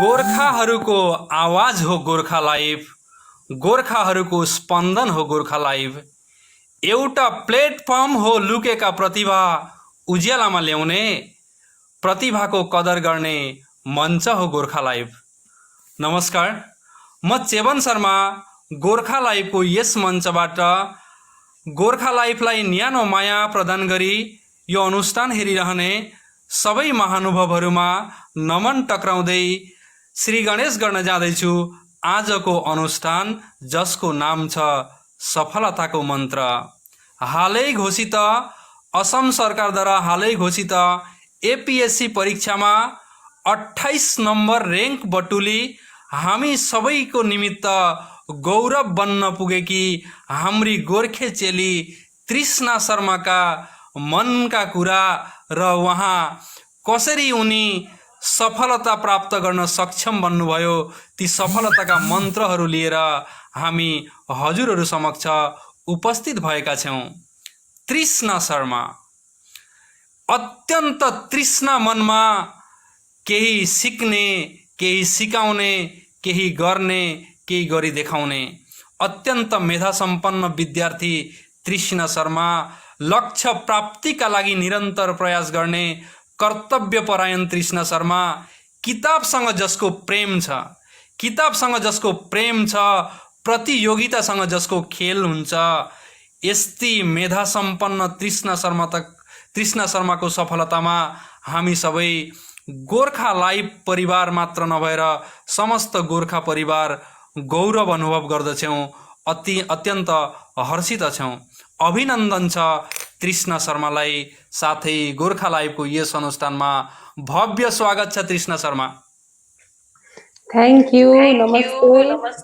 गोर्खाहरूको आवाज हो गोर्खा लाइभ, गोर्खाहरूको स्पन्दन हो गोर्खा लाइभ। एउटा प्लेटफर्म हो लुकेका प्रतिभा उज्यालामा ल्याउने, प्रतिभाको कदर गर्ने मञ्च हो गोर्खा लाइभ। नमस्कार, म चेवन शर्मा गोर्खा लाइभको यस मञ्चबाट गोर्खा लाइभलाई न्यानो माया प्रदान गरी यो अनुष्ठान हेरिरहने सबै महानुभावहरूमा नमन टक्राउँदै श्री गणेश गर्न जाँदैछु आजको अनुष्ठान, जसको नाम छ सफलताको मन्त्र। हालै घोषित असम सरकारद्वारा हालै घोषित एपीएससी परीक्षामा 28 नम्बर र्याङ्क बटुली हामी सबैको निमित्त गौरव बन्न पुगेकी हाम्री गोर्खे चेली तृष्णा शर्माका मनका कुरा र उहाँ कसरी उनी सफलता प्राप्त गर्न सक्षम बन्नुभयो, ती सफलताका मन्त्रहरू लिएर हामी हजुरहरू समक्ष उपस्थित भएका छौँ। तृष्णा शर्मा अत्यन्त तृष्णा मनमा केही सिक्ने, केही सिकाउने, केही गर्ने, केही गरी देखाउने अत्यन्त मेधा सम्पन्न विद्यार्थी तृष्णा शर्मा, लक्ष्य प्राप्तिका लागि निरन्तर प्रयास गर्ने कर्तव्यपरायण तृष्णा शर्मा, किताबसँग जसको प्रेम छ, किताबसँग जसको प्रेम छ, प्रतियोगितासँग जसको खेल हुन्छ, यस्ती मेधा सम्पन्न तृष्णा शर्माको सफलतामा हामी सबै गोर्खा लाइभ परिवार मात्र नभएर समस्त गोर्खा परिवार गौरव अनुभव गर्दछौँ, अत्यन्त हर्षित छौँ। अभिनन्दन छ तृष्णा शर्मालाई। साथै गोर्खा लाइभको यस अनुष्ठानमा भव्य स्वागत छ तृष्णा शर्मा। थैंक यू, नमस्ते,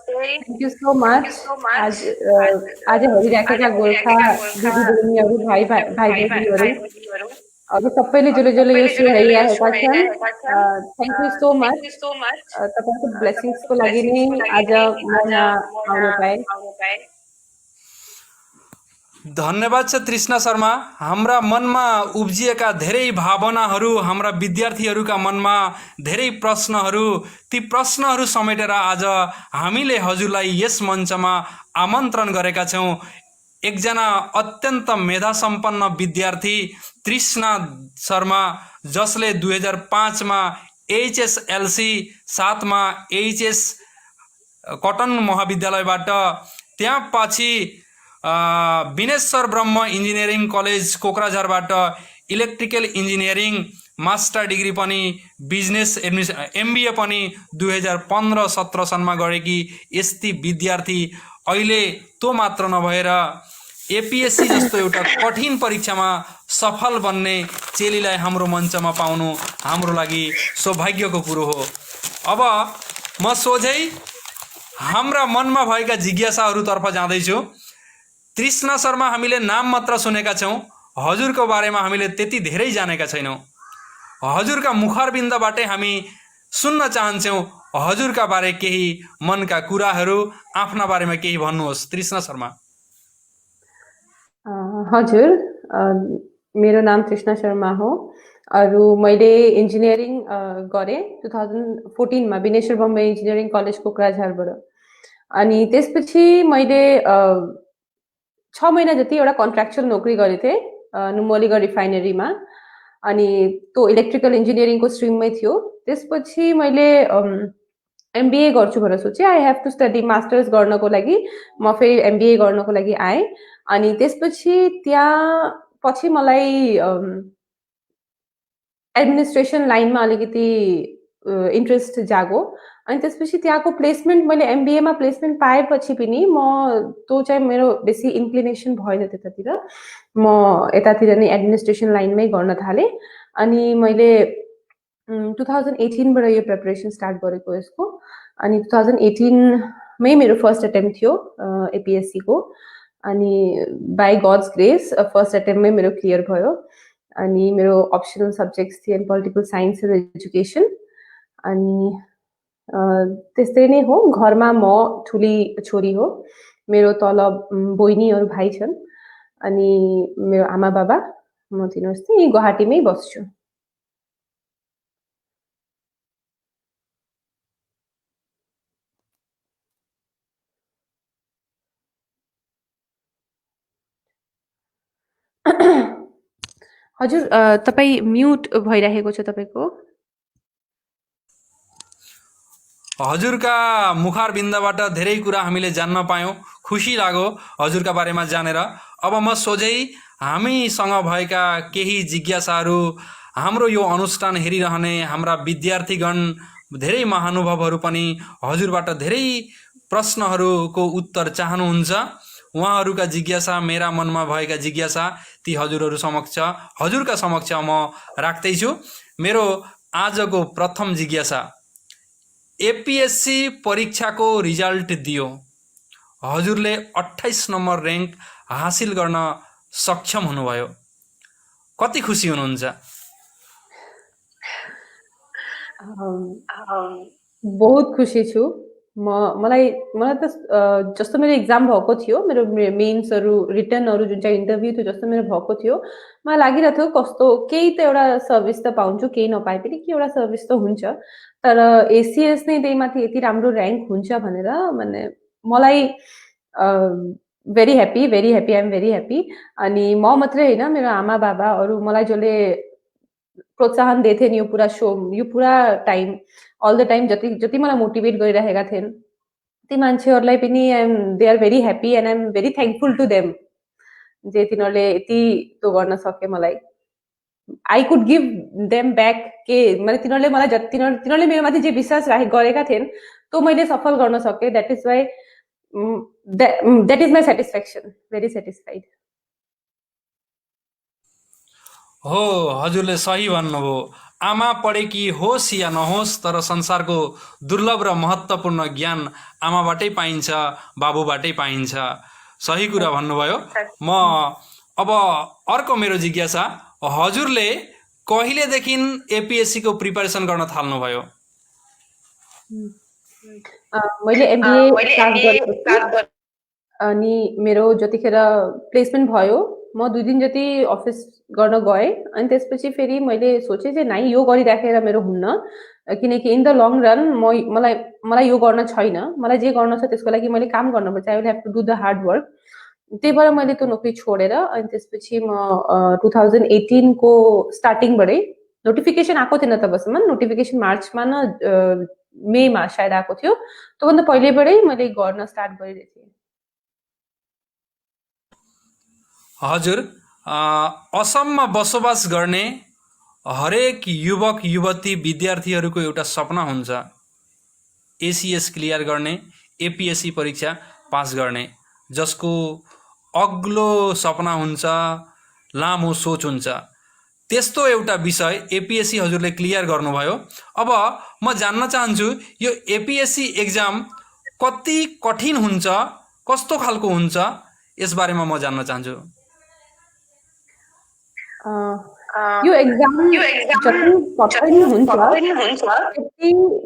थैंक यू सो मच। आज हरिराखेका गोर्खा दिदीबहिनीहरू, भाइ बहिनीहरू अब सबैले जसले यो सो हेरिरहेका छन्, थैंक यू सो मच। तपाईको ब्लेसिङ्सको लागि नै आज म यहाँ आउन पाएँ। धन्यवाद छ तृष्णा शर्मा। हाम्रा मनमा उब्जिएका धेरै भावनाहरू, हाम्रा विद्यार्थीहरूका मनमा धेरै प्रश्नहरू, ती प्रश्नहरू समेटेर आज हामीले हजुरलाई यस मञ्चमा आमन्त्रण गरेका छौँ। एकजना अत्यन्त मेधा सम्पन्न विद्यार्थी तृष्णा शर्मा, जसले 2005 मा एचएसएलसी, 7 मा एचएस कटन महाविद्यालयबाट, त्यहाँ पछि विनेश्वर ब्रह्म इन्जिनियरिङ कलेज कोक्राझारबाट इलेक्ट्रिकल इन्जिनियरिङ मास्टर डिग्री पनि बिजनेस एमबीए पनि 2015-17 सनमा गरेकी यस्ती विद्यार्थी अहिले तो मात्र नभएर एपीएससी जस्तो एउटा कठिन परीक्षामा सफल बन्ने चेलीलाई हाम्रो मञ्चमा पाउनु हाम्रो लागि सौभाग्यको कुरो हो। अब म सोझै हाम्रा मनमा भएका जिज्ञासाहरूतर्फ जाँदैछु। तृष्णा शर्मा हामीले नाम मात्र सुनेका छौँ, हजुरको बारेमा हामीले त्यति धेरै जानेका छैनौँ। हजुरका मुखारबिन्दबाटै हामी सुन्न चाहन्छौँ हजुरका बारे केही मनका कुराहरू, आफ्ना बारेमा केही भन्नुहोस् तृष्णा शर्मा। हजुर, मेरो नाम तृष्णा शर्मा हो। अरू मैले इन्जिनियरिङ गरेँ 2014 मा विनेश्वर ब्रह्म इन्जिनियरिङ कलेज कोक्राझारबाट। अनि त्यसपछि मैले 6 महिना जति एउटा कन्ट्र्याक्चुअल नोकरी गरेको थिएँ नुमलीगढ रिफाइनरीमा। अनि त्यो इलेक्ट्रिकल इन्जिनियरिङको स्ट्रिममै थियो। त्यसपछि मैले एमबीए गर्छु भनेर सोचेँ। I have to study masters गर्नको लागि म फेरि एमबीए गर्नको लागि आएँ। अनि त्यसपछि त्यहाँ पछि मलाई एडमिनिस्ट्रेसन लाइनमा अलिकति इन्ट्रेस्ट जागो। अनि त्यसपछि त्यहाँको प्लेसमेन्ट मैले एमबीएमा प्लेसमेन्ट पाएपछि पनि म त्यो चाहिँ मेरो बेसी इन्क्लिनेसन भएन त्यतातिर। म यतातिर नै एडमिनिस्ट्रेसन लाइनमै गर्न थालेँ। अनि मैले 2018 बाट यो प्रिपरेसन स्टार्ट गरेको यसको। अनि 2018 मै मेरो फर्स्ट एटेम्प्ट थियो एपीएससी को। अनि बाई गड्स ग्रेस फर्स्ट एटेम्प्टमै मेरो क्लियर भयो। अनि मेरो अप्सनल सब्जेक्ट्स थिए पोलिटिकल साइन्स र एजुकेसन। अनि त्यस्तै नै हो। घरमा म ठुली छोरी हो। मेरो तल बहिनी अरू भाइ छन्। अनि मेरो आमा बाबा, म तिनीहरू चाहिँ गुवाहाटीमै बस्छु। हजुर तपाईँ म्युट भइरहेको छ तपाईँको। हजुरका मुखारबिन्दबाट धेरै कुरा हामीले जान्न पायौँ, खुसी लाग्यो हजुरका बारेमा जानेर। अब म सोझै हामीसँग भएका केही जिज्ञासाहरू, हाम्रो यो अनुष्ठान हेरिरहने हाम्रा विद्यार्थीगण, धेरै महानुभावहरू पनि हजुरबाट धेरै प्रश्नहरूको उत्तर चाहनुहुन्छ। उहाँहरूका जिज्ञासा, मेरा मनमा भएका जिज्ञासा, ती हजुरका समक्ष म राख्दैछु। मेरो आजको प्रथम जिज्ञासा, एपीएससी परीक्षाको रिजल्ट दियो, हजुरले 28 नम्बर र्याङ्क हासिल गर्न सक्षम हुनुभयो, कति खुसी हुनुहुन्छ? बहुत खुसी छु मलाई त जस्तो मेरो एक्जाम भएको थियो, मेरो मेन्सहरू रिटर्नहरू जुन चाहिँ इन्टरभ्यू थियो जस्तो मेरो भएको थियो, मलाई लागिरहेको थियो कस्तो केही त एउटा सर्भिस त पाउँछु, केही नपाए पनि के एउटा सर्भिस त हुन्छ। तर एसीएस नै त्यही माथि यति राम्रो र्याङ्क हुन्छ भनेर মানে मलाई very happy I am very happy. अनि म मात्रै होइन, मेरो आमा बाबा अरू मलाई जसले प्रोत्साहन दिएथे नि यो पुरा टाइम अल द टाइम जति जति मलाई मोटिभेट गरिरहेका थिएन ती मान्छेहरूलाई पनि they are very happy and I am very thankful to them जे तिनीहरूले यति त्यो गर्न सके मलाई। I could give them back के मैले तिनीहरूले मलाई तिनीहरूले मेरो माथि जे विश्वास गरेका थिएन त्यो मैले सफल गर्न सकेँ। That is why that is my satisfaction, very satisfied. हो, हजुरले सही भन्नुभयो। आमा पढेकी होस् या नहोस्, तर संसारको दुर्लभ र महत्त्वपूर्ण ज्ञान आमाबाटै पाइन्छ, बाबुबाटै पाइन्छ। सही कुरा भन्नुभयो। म अब अर्को मेरो जिज्ञासा, हजुरले कहिलेदेखि एपीएससीको प्रिपरेसन गर्न थाल्नुभयो? मैले एमबिए स्टार्ट गरेको अनि मेरो जतिखेर प्लेसमेन्ट भयो म 2 दिन जति अफिस गर्न गएँ। अनि त्यसपछि फेरि मैले सोचेँ चाहिँ नाइ यो गरिराखेर मेरो हुन्न, किनकि इन द लङ रन मलाई यो गर्न छैन, मलाई जे गर्न छ त्यसको लागि मैले काम गर्नुपर्छ। I will have to do the hard work. त्यही भएर मैले त्यो नोकरी छोडेर अनि त्यसपछि म 2018 को स्टार्टिङबाटै नोटिफिकेसन आएको थिएन तबसम्म, नोटिफिकेसन मार्चमा न मेमा सायद आएको थियो, त्योभन्दा पहिलेबाटै मैले गर्न स्टार्ट गरिदिएको थिएँ। हजुर, असममा बसोबास गर्ने हरेक युवक युवती विद्यार्थीहरूको एउटा सपना हुन्छ एसीएस क्लियर गर्ने, एपीएससी परीक्षा पास गर्ने, जसको अग्लो सपना हुन्छ, लामो सोच हुन्छ। त्यस्तो एउटा विषय एपीएससी हजुरले क्लियर गर्नुभयो। अब म जान्न चाहन्छु यो एपीएससी एक्जाम कति कठिन हुन्छ, कस्तो खालको हुन्छ, यसबारेमा म जान्न चाहन्छु। यो एक्जाम जति कठिन हुन्छ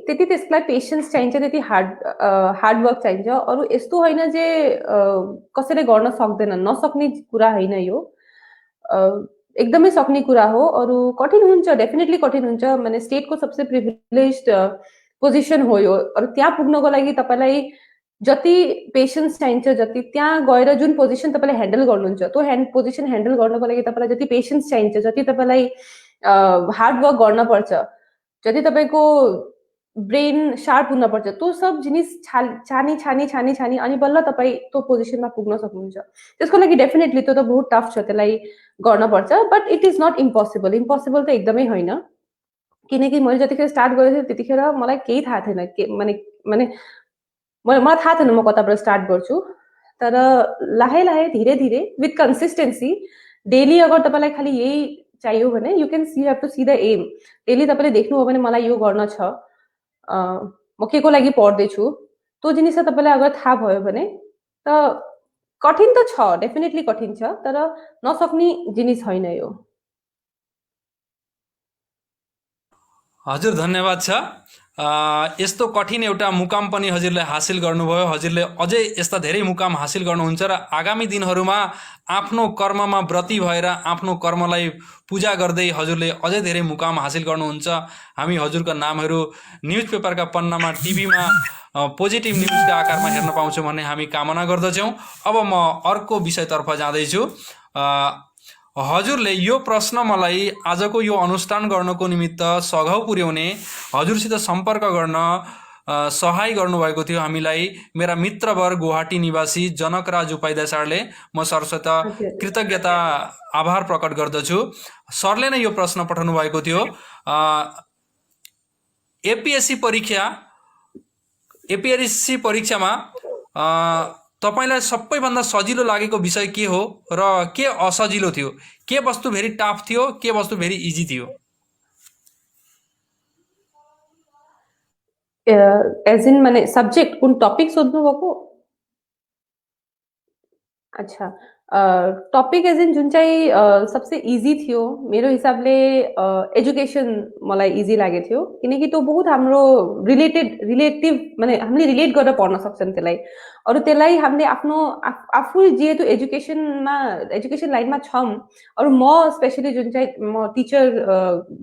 त्यति त्यसलाई पेसेन्स चाहिन्छ, त्यति हार्ड वर्क चाहिन्छ। अरू यस्तो होइन जे कसैले गर्न सक्दैन, नसक्ने कुरा होइन यो, एकदमै सक्ने कुरा हो। अरू कठिन हुन्छ, डेफिनेटली कठिन हुन्छ। माने स्टेटको सबसे प्रिभिलेज्ड पोजिसन हो यो। अरू त्यहाँ पुग्नको लागि तपाईँलाई जति पेसेन्स चाहिन्छ, जति त्यहाँ गएर जुन पोजिसन तपाईँले ह्यान्डल गर्नुहुन्छ त्यो पोजिसन ह्यान्डल गर्नको लागि तपाईँलाई जति पेसेन्स चाहिन्छ, जति तपाईँलाई हार्ड वर्क गर्नुपर्छ, जति तपाईँको ब्रेन शार्प हुनपर्छ, त्यो सब जिनिस छानी अनि बल्ल तपाईँ त्यो पोजिसनमा पुग्न सक्नुहुन्छ। त्यसको लागि डेफिनेटली त्यो त बहुत टफ छ, त्यसलाई गर्नुपर्छ। But it is not impossible त एकदमै होइन, किनकि मैले जतिखेर स्टार्ट गरेको थिएँ त्यतिखेर मलाई केही थाहा थिएन, मलाई थाहा थिएन म कताबाट स्टार्ट गर्छु। तर लाहे धीरे धीरे विथ कन्सिस्टेन्सी डेली अगर तपाईँलाई खालि यही चाहियो भने you have to see the aim. Daily तपाईँले देख्नुभयो भने मलाई यो गर्न छ, म के को लागि पढ्दैछु, त्यो जिनिस तपाईँलाई अगर थाहा भयो भने त कठिन त छ, डेफिनेटली कठिन छ, तर नसक्ने जिनिस होइन यो। हजुर, धन्यवाद छ। यस्तो कठिन एउटा मुकाम पनि हजुरले हासिल गर्नुभयो। हजुरले अझै यस्ता धेरै मुकाम हासिल गर्नुहुन्छ र आगामी दिनहरूमा आफ्नो कर्ममा व्रती भएर आफ्नो कर्मलाई पूजा गर्दै हजुरले अझै धेरै मुकाम हासिल गर्नुहुन्छ। हामी हजुरका नामहरू न्युज पेपरका पन्नामा, टिभीमा पोजिटिभ न्युजका आकारमा हेर्न पाउँछौँ भन्ने हामी कामना गर्दछौँ। अब म अर्को विषयतर्फ जाँदैछु। हजुरले यो प्रश्न मलाई आजको यो अनुष्ठान गर्नको निमित्त सघाउ पुर्याउने हजुरसित सम्पर्क गर्न सहाय गर्नुभएको थियो हामीलाई मेरा मित्रवर गुवाहाटी निवासी जनकराज उपाध्याय सरले। म सरसित हजुर कृतज्ञता आभार प्रकट गर्दछु। सरले नै यो प्रश्न पठाउनु भएको थियो। एपिएससी परीक्षामा तपाईँलाई सबैभन्दा सजिलो लागेको विषय के हो र के असजिलो थियो? के वस्तु भेरी टफ थियो, के वस्तु भेरी इजी थियो? एज इन माने सब्जेक्ट कुन टपिक सोध्नु भएको? अच्छा, टपिक एज इन जुन चाहिँ सबसे इजी थियो मेरो हिसाबले एजुकेसन मलाई इजी लागेको थियो, किनकि त्यो बहुत हाम्रो रिलेटिभ माने हामीले रिलेट गरेर पढ्न सक्छौँ त्यसलाई। अरू त्यसलाई हामीले आफ्नो आफू जेहेतु एजुकेसन लाइनमा छौँ, अरू म स्पेसली जुन चाहिँ म टिचर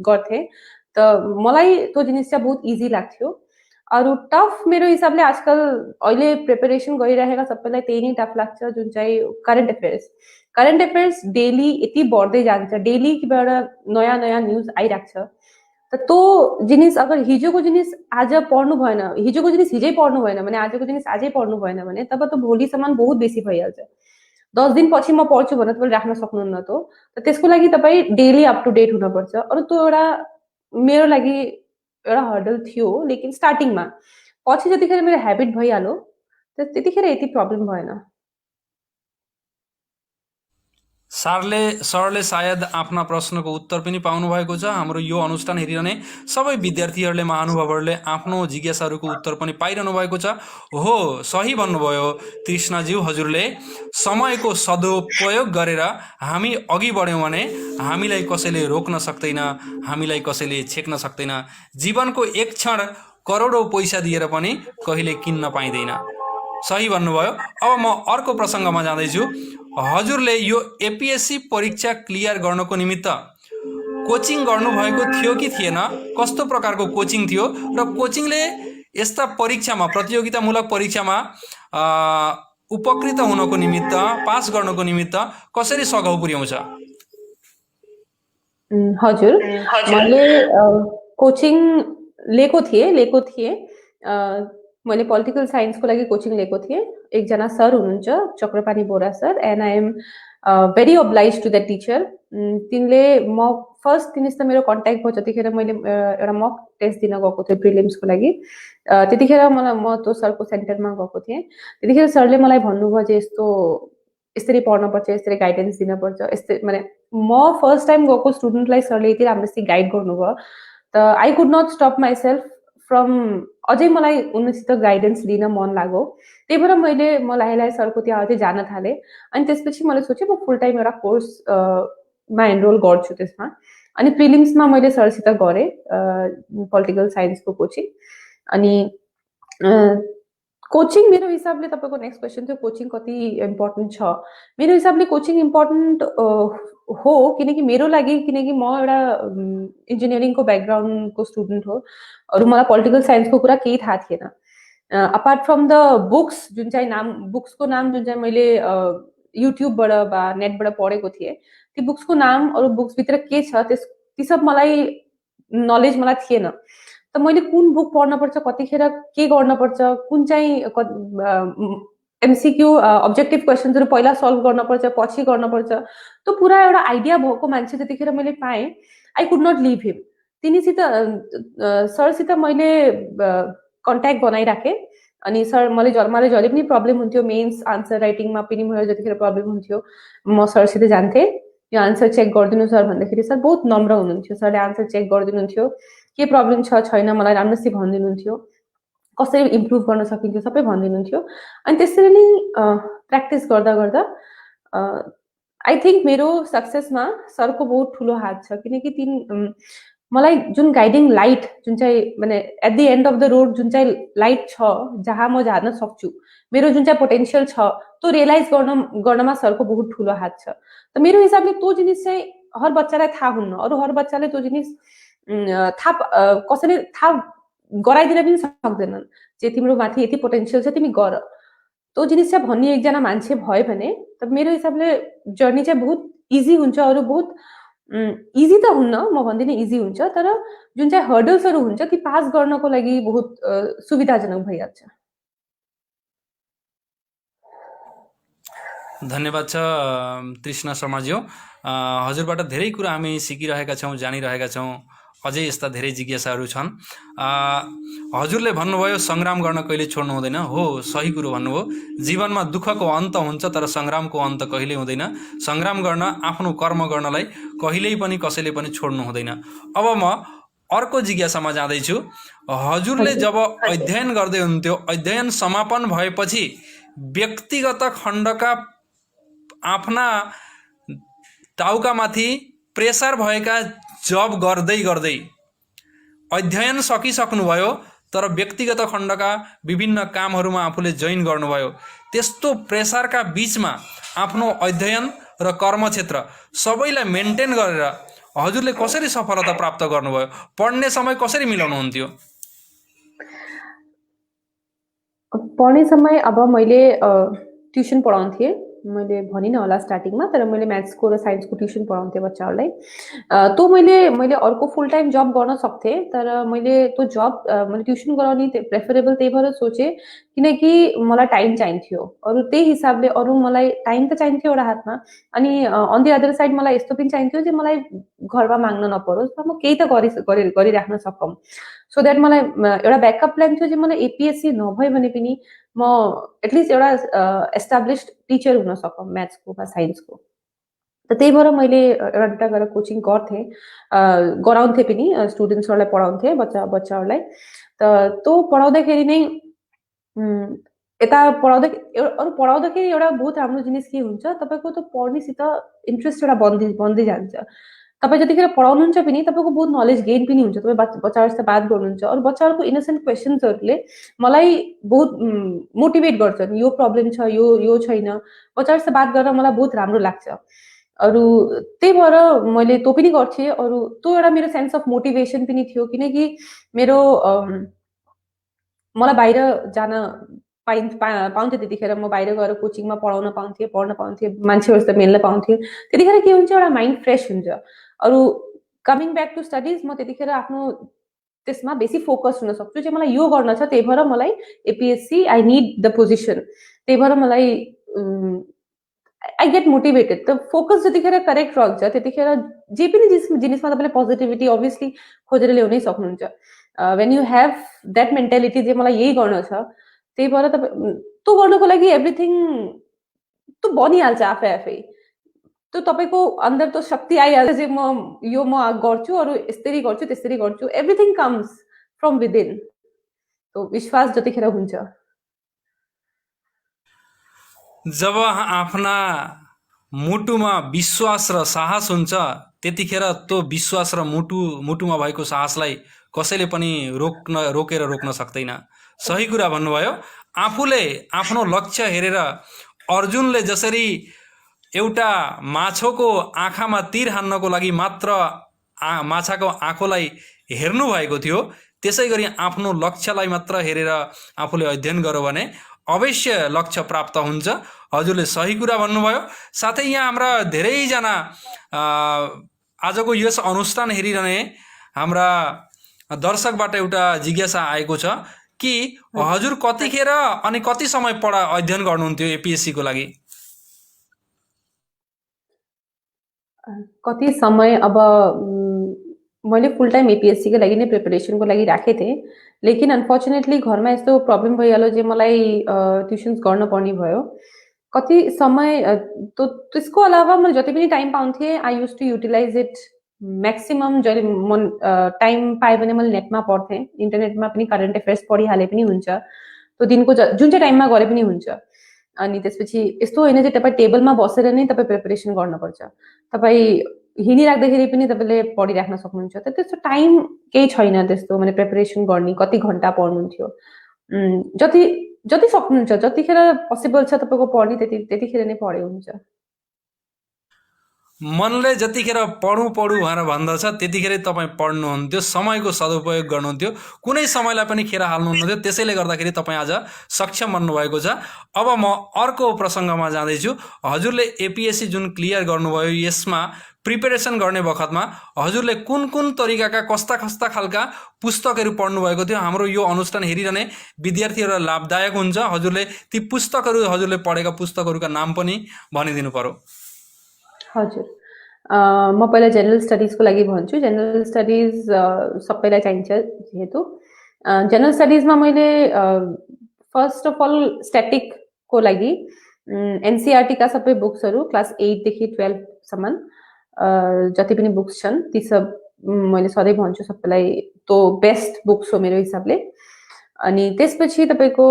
गर्थेँ, त मलाई त्यो जिनिस चाहिँ बहुत इजी लाग्थ्यो। अरू टफ मेरो हिसाबले आजकल अहिले प्रिपरेसन गरिरहेका सबैलाई त्यही नै टफ लाग्छ, जुन चाहिँ करेन्ट अफेयर्स डेली यति बढ्दै जान्छ, डेली किबाट नयाँ नयाँ न्युज आइरहेको छ। त त्यो जिनिस अगर हिजोको जिनिस आज पढ्नु भएन, हिजोको जिनिस हिजै पढ्नु भएन भने, आजको जिनिस आजै पढ्नु भएन भने तब त भोलिसम्म बहुत बेसी भइहाल्छ। 10 दिनपछि म पढ्छु भनेर तपाईँले राख्न सक्नुहुन्न त्यो। त त्यसको लागि तपाईँ डेली अप टु डेट हुनुपर्छ। अरू त्यो एउटा मेरो लागि एउटा हर्डल थियो, लेकिन स्टार्टिङमा। पछि जतिखेर मेरो ह्याबिट भइहाल्यो त्यतिखेर यति प्रब्लम भएन। सरले सायद आफ्ना प्रश्नको उत्तर पनि पाउनु भएको छ। हाम्रो यो अनुष्ठान हेरिरहने सबै विद्यार्थीहरूले, महानुभावहरूले आफ्नो जिज्ञासाहरूको उत्तर पनि पाइरहनु भएको छ। हो, सही भन्नुभयो तृष्णाज्यू, हजुरले समयको सदुपयोग गरेर हामी अघि बढ्यौँ भने हामीलाई कसैले रोक्न सक्दैन, हामीलाई कसैले छेक्न सक्दैन। जीवनको एक क्षण करोडौँ पैसा दिएर पनि कहिले किन्न पाइँदैन। सही भन्नुभयो। अब म अर्को प्रसङ्गमा जाँदैछु। हजुरले यो एपिएससी परीक्षा क्लियर गर्नको निमित्त कोचिङ गर्नुभएको थियो कि थिएन? कस्तो प्रकारको कोचिङ थियो र कोचिङले यस्ता परीक्षामा, प्रतियोगितामूलक परीक्षामा उपकृत हुनको निमित्त, पास गर्नको निमित्त कसरी सघाउ पुर्याउँछ? हजुर, मैले कोचिङ लिएको थिएँ। मैले पोलिटिकल साइन्सको लागि कोचिङ लिएको थिएँ। एकजना सर हुनुहुन्छ, Chakrapani Bora sir, and I am very oblige to the teacher. तिनीसित मेरो कन्ट्याक्ट भयो जतिखेर मैले एउटा मक टेस्ट दिन गएको थिएँ प्रिलिम्सको लागि। त्यतिखेर म त्यो सरको सेन्टरमा गएको थिएँ। त्यतिखेर सरले मलाई भन्नुभयो जे यसरी पढ्नुपर्छ, यसरी गाइडेन्स दिनुपर्छ, यस्तै माने म फर्स्ट टाइम गएको स्टुडेन्टलाई सरले यति राम्रोसित गाइड गर्नुभयो। त I could not stop myself from अझै मलाई उनीसित गाइडेन्स लिन मन लाग्यो। त्यही भएर म लाहे सरको त्यहाँ अझै जान थालेँ। अनि त्यसपछि मैले सोचेँ म फुल टाइम एउटा कोर्समा एनरोल गर्छु त्यसमा। अनि प्रिलिम्समा मैले सरसित गरेँ पोलिटिकल साइन्सको कोचिङ। अनि कोचिङ मेरो हिसाबले, तपाईँको नेक्स्ट क्वेसन थियो कोचिङ कति इम्पोर्टेन्ट छ। मेरो हिसाबले कोचिङ इम्पोर्टेन्ट हो, किनकि मेरो लागि, किनकि म एउटा इन्जिनियरिङको ब्याकग्राउन्डको स्टुडेन्ट हो। अरू मलाई पोलिटिकल साइन्सको कुरा केही थाहा थिएन। अपार्ट फ्रम द बुक्स, बुक्सको नाम जुन चाहिँ मैले युट्युबबाट वा नेटबाट पढेको थिएँ, ती बुक्सको नाम, अरू बुक्सभित्र के छ ती सब मलाई नलेज मलाई थिएन। त मैले कुन बुक पढ्नुपर्छ, कतिखेर के गर्नुपर्छ, कुन चाहिँ एमसिक्यू अब्जेक्टिभ क्वेसन्सहरू पहिला सल्भ गर्नुपर्छ, पछि गर्नुपर्छ, त्यो पुरा एउटा आइडिया भएको मान्छे जतिखेर मैले पाएँ, आई कुड नट लिभ हिम। तिनीसित सरसित मैले कन्ट्याक्ट बनाइराखेँ। अनि सर मलाई जहिले पनि प्रब्लम हुन्थ्यो, मेन्स आन्सर राइटिङमा पनि मेरो जतिखेर प्रब्लम हुन्थ्यो, म सरसित जान्थेँ। यो आन्सर चेक गरिदिनु सर भन्दाखेरि सर बहुत नम्र हुनुहुन्थ्यो। सरले आन्सर चेक गरिदिनुहुन्थ्यो, के प्रब्लम छ छैन मलाई राम्रोसित भनिदिनुहुन्थ्यो, कसरी इम्प्रुभ गर्न सकिन्थ्यो सबै भनिदिनुहुन्थ्यो। अनि त्यसरी नै प्र्याक्टिस गर्दा गर्दा आई थिङ्क मेरो सक्सेसमा सरको बहुत ठुलो हात छ, किनकि मलाई जुन गाइडिङ लाइट, जुन चाहिँ माने at the end of the road जुन चाहिँ लाइट छ, जहाँ म जान सक्छु, मेरो जुन चाहिँ पोटेन्सियल छ, त्यो रियलाइज गर्नमा सरको बहुत ठुलो हात छ। त मेरो हिसाबले त्यो जिनिस चाहिँ हर बच्चालाई थाहा हुन्न। अरू हर बच्चाले त्यो जिनिस कसैले थाहा गराइदिन पनि सक्दैनन्, जे तिम्रो माथि यति पोटेन्सियल छ, तिमी गर। त्यो जिनिस चाहिँ भन्ने एकजना मान्छे भयो भने त मेरो हिसाबले जर्नी चाहिँ बहुत इजी हुन्छ, अरू बहुत इजी त हुन्न, म भन्दिनँ इजी हुन्छ, तर जुन चाहिँ हर्डल्सहरू हुन्छ ती पास गर्नको लागि बहुत सुविधाजनक भइहाल्छ। धन्यवाद छ तृष्णा शर्माज्यू। हजुरबाट धेरै कुरा हामी सिकिरहेका छौँ, जानिरहेका छौँ। अझै यस्ता धेरै जिज्ञासाहरू छन्। हजुरले भन्नुभयो सङ्ग्राम गर्न कहिले छोड्नु हुँदैन। हो, सही कुरो भन्नुभयो। जीवनमा दुःखको अन्त हुन्छ, तर सङ्ग्रामको अन्त कहिल्यै हुँदैन। सङ्ग्राम गर्न, आफ्नो कर्म गर्नलाई कहिल्यै पनि कसैले पनि छोड्नु हुँदैन। अब म अर्को जिज्ञासामा जाँदैछु। हजुरले जब अध्ययन गर्दै हुनुहुन्थ्यो, अध्ययन समापन भएपछि व्यक्तिगत खण्डका आफ्ना टाउकामाथि प्रेसर भएका जब गर्दै गर्दै अध्ययन सकिसक्नुभयो, तर व्यक्तिगत खण्डका विभिन्न कामहरूमा आफूले जोइन गर्नुभयो। त्यस्तो प्रेसरका बिचमा आफ्नो अध्ययन र कर्मक्षेत्र सबैलाई मेन्टेन गरेर हजुरले कसरी सफलता प्राप्त गर्नुभयो? पढ्ने समय कसरी मिलाउनुहुन्थ्यो? पढ्ने समय अब मैले ट्युसन पढाउँथेँ, मैले भनिनँ होला स्टार्टिङमा, तर मैले म्याथ्सको र साइन्सको ट्युसन पढाउँथेँ बच्चाहरूलाई। तो मैले अर्को फुल टाइम जब गर्न सक्थेँ, तर मैले त्यो जब मैले ट्युसन गराउने प्रेफरेबल त्यही भएर सोचेँ किनकि मलाई टाइम चाहिन्थ्यो। अरू त्यही हिसाबले अरू मलाई टाइम त चाहिन्थ्यो एउटा हातमा, अनि अन दि अदर साइड मलाई यस्तो पनि चाहिन्थ्यो जे मलाई घरमा माग्न नपरोस् र म केही त गरिराख्न सकौँ। सो द्याट मलाई एउटा ब्याकअप प्लान थियो जे मलाई एपिएससी नभए भने पनि म एटलिस्ट एउटा एस्टाब्लिस्ड टिचर हुन सकौँ म्याथ्सको वा साइन्सको। त त्यही भएर मैले एउटा दुइटा गरेर कोचिङ गर्थेँ, गराउँथेँ पनि, स्टुडेन्ट्सहरूलाई पढाउँथेँ, बच्चाहरूलाई। त त्यो पढाउँदाखेरि नै यता अरू पढाउँदाखेरि एउटा बहुत राम्रो जिनिस के हुन्छ, तपाईँको त्यो पढ्नेसित इन्ट्रेस्ट एउटा बन्दै जान्छ। तपाईँ जतिखेर पढाउनुहुन्छ पनि तपाईँको बहुत नलेज गेन पनि हुन्छ। तपाईँ बच्चाहरूसित बात गर्नुहुन्छ, अरू बच्चाहरूको इनोसेन्ट क्वेसन्सहरूले मलाई बहुत मोटिभेट गर्छन्। यो प्रब्लम छ, यो छैन, बच्चाहरूसित बात गरेर मलाई बहुत राम्रो लाग्छ। अरू त्यही भएर मैले त्यो पनि गर्थेँ। अरू त्यो एउटा मेरो सेन्स अफ मोटिभेसन पनि थियो, किनकि मेरो मलाई बाहिर जान पाउँथेँ। त्यतिखेर म बाहिर गएर कोचिङमा पढ्न पाउँथेँ, मान्छेहरूसित मिल्न पाउँथेँ। त्यतिखेर के हुन्छ, एउटा माइन्ड फ्रेस हुन्छ। अरू कमिङ ब्याक टु स्टडिज म त्यतिखेर आफ्नो त्यसमा बेसी फोकस हुन सक्छु چې मलाई यो गर्न छ, त्यही भएर मलाई एपिएससी आई निड द पोजिसन। त्यही भएर मलाई आई गेट मोटिभेटेड। त फोकस जतिखेर करेक्ट रहन्छ त्यतिखेर जे पनि जिनिसमा तपाईँले पोजिटिभिटी अभियसली खोजेर ल्याउनै सक्नुहुन्छ। When you have that mentality जे मलाई यही गर्न छ, त्यही भएर तपाईँ त्यो गर्नको लागि एभ्रिथिङ त्यो बनिहाल्छ आफै। त्यो तपाईँको अन्दर त्यो शक्ति आइहाल्छ जे म गर्छु, अरू यसरी गर्छु, त्यसरी गर्छु। Everything comes from within. त्यो विश्वास जतिखेर हुन्छ। जब आफ्ना मुटुमा विश्वास र साहस हुन्छ, त्यतिखेर त्यो विश्वास र मुटुमा भएको साहसलाई कसैले पनि रोक्न सक्दैन। सही कुरा भन्नुभयो। आफूले आफ्नो लक्ष्य हेरेर अर्जुनले जसरी एउटा माछाको आँखामा तीर हान्नको लागि मात्र माछाको आँखोलाई हेर्नु भएको थियो, त्यसै गरी आफ्नो लक्ष्यलाई मात्र हेरेर आफूले अध्ययन गर्यो भने अवश्य लक्ष्य प्राप्त हुन्छ। हजुरले सही कुरा भन्नुभयो। साथै यहाँ हाम्रा धेरैजना आजको यस अनुष्ठान हेरिरहने हाम्रा दर्शकबाट एउटा जिज्ञासा आएको छ कि हजुर कतिखेर अनि कति समय अध्ययन गर्नुहुन्थ्यो एपिएससीको लागि? कति समय, अब मैले फुल टाइम एपिएससी को लागि नै प्रिपरेसनको लागि राखेको थिएँ, लेकिन अनफर्चुनेटली घरमा यस्तो प्रब्लम भइहाल्यो जे मलाई ट्युसन्स गर्न पर्ने भयो। कति समय त्यसको अलावा मैले जति पनि टाइम पाउँथेँ I use to utilize it maximum. जहिले म टाइम पाएँ भने मैले नेटमा पढ्थेँ, इन्टरनेटमा पनि करेन्ट अफेयर्स पढिहाले पनि हुन्छ, त्यो दिनको जुन चाहिँ टाइममा गरे पनि हुन्छ। अनि त्यसपछि यस्तो होइन چې तपाईँ टेबलमा बसेर नै तपाईँ प्रिपरेसन गर्नुपर्छ, तपाईँ हिँडिराख्दाखेरि पनि तपाईँले पढिराख्न सक्नुहुन्छ। त त्यस्तो टाइम केही छैन त्यस्तो मैले प्रिपरेसन गर्ने। कति घन्टा पढ्नुहुन्थ्यो, जति सक्नुहुन्छ, जतिखेर पोसिबल छ तपाईँको पढ्ने त्यतिखेर नै पढे हुन्छ। मनले जतिखेर पढौँ पढौँ भनेर भन्दछ त्यतिखेरै तपाईँ पढ्नुहुन्थ्यो, समयको सदुपयोग गर्नुहुन्थ्यो, कुनै समयलाई पनि खेर हाल्नुहुन्थ्यो। त्यसैले गर्दाखेरि तपाईँ आज सक्षम बन्नुभएको छ। अब म अर्को प्रसङ्गमा जाँदैछु। हजुरले एपिएससी जुन क्लियर गर्नुभयो, यसमा प्रिपेरेसन गर्ने बखतमा हजुरले कुन कुन तरिकाका कस्ता कस्ता खालका पुस्तकहरू पढ्नुभएको थियो? हाम्रो यो अनुष्ठान हेरिरहने विद्यार्थीहरूलाई लाभदायक हुन्छ। हजुरले ती पुस्तकहरू, हजुरले पढेका पुस्तकहरूका नाम पनि भनिदिनु पर्यो। हजुर, म पहिला जेनरल स्टडिजको लागि भन्छु। जेनरल स्टडिज सबैलाई चाहिन्छ जेहेतु। जेनरल स्टडिजमा मैले फर्स्ट अफ अल स्ट्याटिकको लागि एनसीईआरटीका सबै बुक्सहरू क्लास 8 देखि 12 सम्म जति पनि बुक्स छन् ती सब मैले सधैँ भन्छु सबैलाई तो बेस्ट बुक्स हो मेरो हिसाबले। अनि त्यसपछि तपाईँको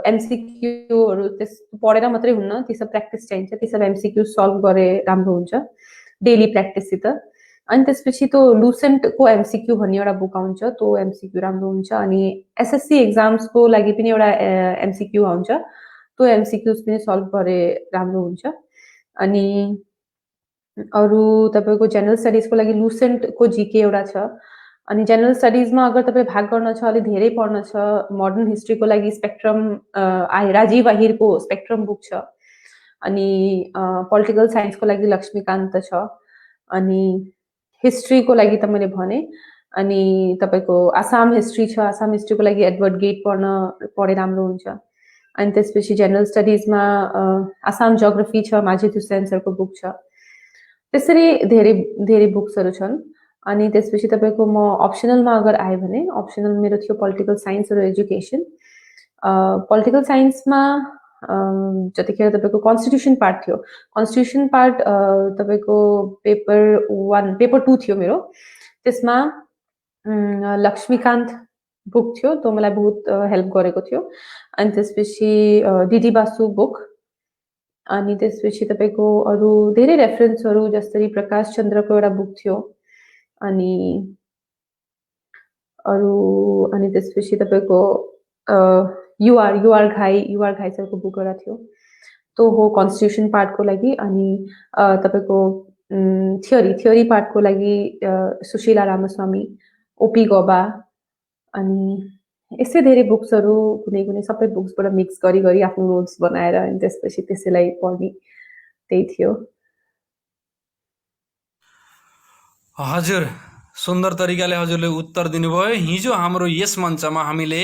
एमसीक्यूहरू त्यस पढेर मात्रै हुन्न, ती सब प्र्याक्टिस चाहिन्छ। ती सब एमसीक्यू सल्भ गरे राम्रो हुन्छ डेली प्र्याक्टिससित। अनि त्यसपछि त्यो लुसेन्टको एमसीक्यू भन्ने एउटा बुक आउँछ, त्यो एमसीक्यू राम्रो हुन्छ। अनि एसएससी एक्जाम्सको लागि पनि एउटा एमसीक्यू आउँछ, त्यो एमसीक्यूज पनि सल्भ गरे राम्रो हुन्छ। अनि अरू तपाईँको जेनरल स्टडिजको लागि लुसेन्टको जीके एउटा छ। अनि जेनरल स्टडिजमा अगर तपाईँ भाग गर्न छ, अलिक धेरै पढ्न छ, मोडर्न हिस्ट्रीको लागि स्पेक्ट्रम राजीव आहिरको स्पेक्ट्रम बुक छ। अनि पोलिटिकल साइन्सको लागि लक्ष्मीकान्त छ। अनि हिस्ट्रीको लागि त मैले भने। अनि तपाईँको आसाम हिस्ट्री छ, आसाम हिस्ट्रीको लागि एडवर्ड गेट पढे राम्रो हुन्छ। अनि त्यसपछि जेनरल स्टडिजमा आसाम जियोग्राफी छ, माझी हुसैन सरको बुक छ। त्यसरी धेरै धेरै बुक्सहरू छन्। अनि त्यसपछि तपाईँको म अप्सनलमा अगर आएँ भने अप्सनल मेरो थियो पोलिटिकल साइन्स र एजुकेसन। पोलिटिकल साइन्समा जतिखेर तपाईँको कन्स्टिट्युसन पार्ट थियो, कन्स्टिट्युसन पार्ट तपाईँको पेपर 2 थियो मेरो। त्यसमा लक्ष्मीकान्त बुक थियो, त्यो मलाई बहुत हेल्प गरेको थियो। अनि त्यसपछि डिडी बासु बुक। अनि त्यसपछि तपाईँको अरू धेरै रेफरेन्सहरू जस्तै प्रकाश चन्द्रको एउटा बुक थियो। अनि अरू अनि त्यसपछि तपाईँको युआर घाई सरको बुक एउटा थियो, त्यो हो कन्स्टिट्युसन पार्टको लागि। अनि तपाईँको थियोरी पार्टको लागि सुशीला रामस्वामी, ओपी गौबा। अनि यस्तै धेरै बुक्सहरू कुनै कुनै सबै बुक्सबाट मिक्स गरी आफ्नो नोट्स बनाएर अनि त्यसपछि त्यसैलाई पढ्ने, त्यही थियो। हजुर, सुन्दर तरिकाले हजुरले उत्तर दिनुभयो। हिजो हाम्रो यस मञ्चमा हामीले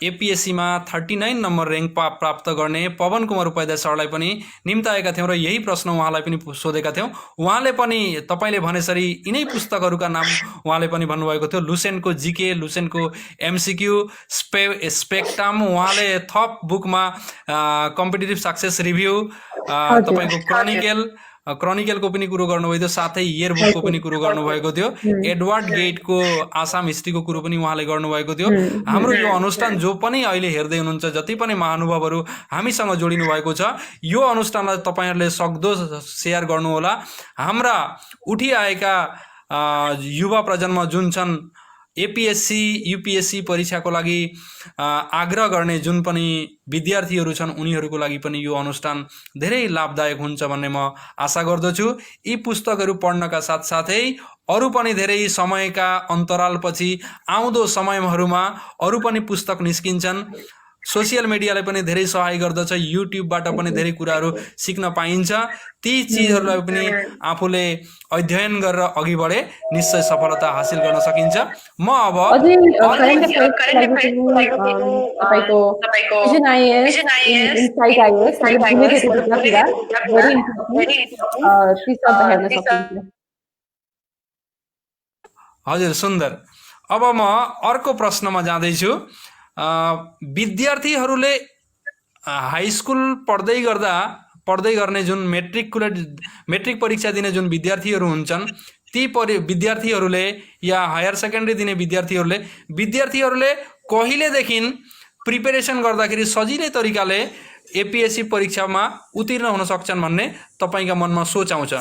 एपिएससीमा 39 नम्बर र्याङ्क प्राप्त गर्ने पवन कुमार उपाध्याय सरलाई पनि निम्ताएका थियौँ र यही प्रश्न उहाँलाई पनि सोधेका थियौँ। उहाँले पनि तपाईँले भनेसरी यिनै पुस्तकहरूका नाम उहाँले पनि भन्नुभएको थियो। लुसेन्टको जीके, लुसेन्टको एमसीक्यू, स्पेक्ट्रम, उहाँले थप बुकमा कम्पिटिटिभ सक्सेस रिभ्यू, तपाईँको क्रोनिकलको पनि कुरो गर्नुभएको थियो, साथै इयर बुकको पनि कुरो गर्नुभएको थियो, एडवर्ड गेटको आसाम हिस्ट्रीको कुरो पनि उहाँले गर्नुभएको थियो। हाम्रो यो अनुष्ठान जो पनि अहिले हेर्दै हुनुहुन्छ, जति पनि महानुभावहरू हामीसँग जोडिनु भएको छ, यो अनुष्ठानलाई तपाईँहरूले सक्दो सेयर गर्नुहोला। हाम्रा उठिआएका युवा प्रजन्म जुन छन्, एपिएससी युपिएससी परीक्षाको लागि आग्रह गर्ने जुन पनि विद्यार्थीहरू छन्, उनीहरूको लागि पनि यो अनुष्ठान धेरै लाभदायक हुन्छ भन्ने म आशा गर्दछु। यी पुस्तकहरू पढ्नका साथसाथै अरू पनि धेरै समयका अन्तरालपछि आउँदो समयहरूमा अरू पनि पुस्तक निस्किन्छन्। सोसियल मिडियाले पनि धेरै सहाय गर्दछ, युट्युबबाट पनि धेरै कुराहरू सिक्न पाइन्छ। ती चिजहरूलाई पनि आफूले अध्ययन गरेर अघि बढे निश्चय सफलता हासिल गर्न सकिन्छ। म अब हजुर, सुन्दर। अब म अर्को प्रश्नमा जाँदैछु। विद्यार्थीहरूले हाई स्कुल पढ्दै गर्ने जुन मेट्रिक परीक्षा दिने जुन विद्यार्थीहरू हुन्छन्, ती विद्यार्थीहरूले या हायर सेकेन्डरी दिने विद्यार्थीहरूले कहिलेदेखि प्रिपेरेसन गर्दाखेरि सजिलै तरिकाले एपिएससी परीक्षामा उत्तीर्ण हुन सक्छन् भन्ने तपाईँका मनमा सोच आउँछ?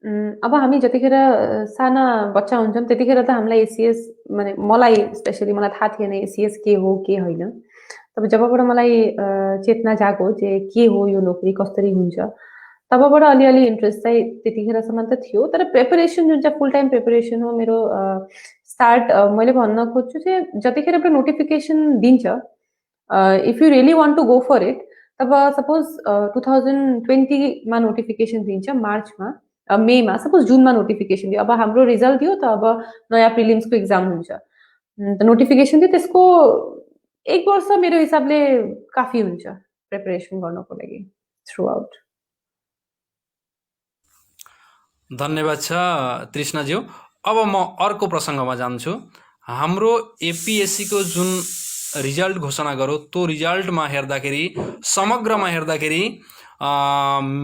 अब हामी जतिखेर साना बच्चा हुन्छौँ त्यतिखेर त हामीलाई एसिएस, मलाई स्पेसली मलाई थाहा थिएन एसिएस के हो के होइन। तब जबबाट मलाई चेतना जागो जे के हो यो नोकरी कसरी हुन्छ तबबाट अलिअलि इन्ट्रेस्ट चाहिँ त्यतिखेरसम्म त थियो तर प्रिपरेसन जुन चाहिँ फुल टाइम प्रिपरेसन हो मेरो स्टार्ट मैले भन्न खोज्छु चाहिँ जतिखेर एउटा नोटिफिकेसन दिन्छ if you really want to go for it तब सपोज 2020मा नोटिफिकेसन दिन्छ मार्चमा मेमा सपोज जुनमा नोटिफिकेसन दियो अब हाम्रो रिजल्ट दियो त अब नयाँ प्रिलिम्सको एक्जाम हुन्छ नोटिफिकेसन दियो त्यसको 1 वर्ष मेरो हिसाबले काफी हुन्छ प्रिपरेसन गर्नको लागि थ्रु आउट धन्यवाद छ तृष्णाज्यू। अब म अर्को प्रसङ्गमा जान्छु। हाम्रो एपिएससीको जुन रिजल्ट घोषणा गर्यो त्यो रिजल्टमा हेर्दाखेरि समग्रमा हेर्दाखेरि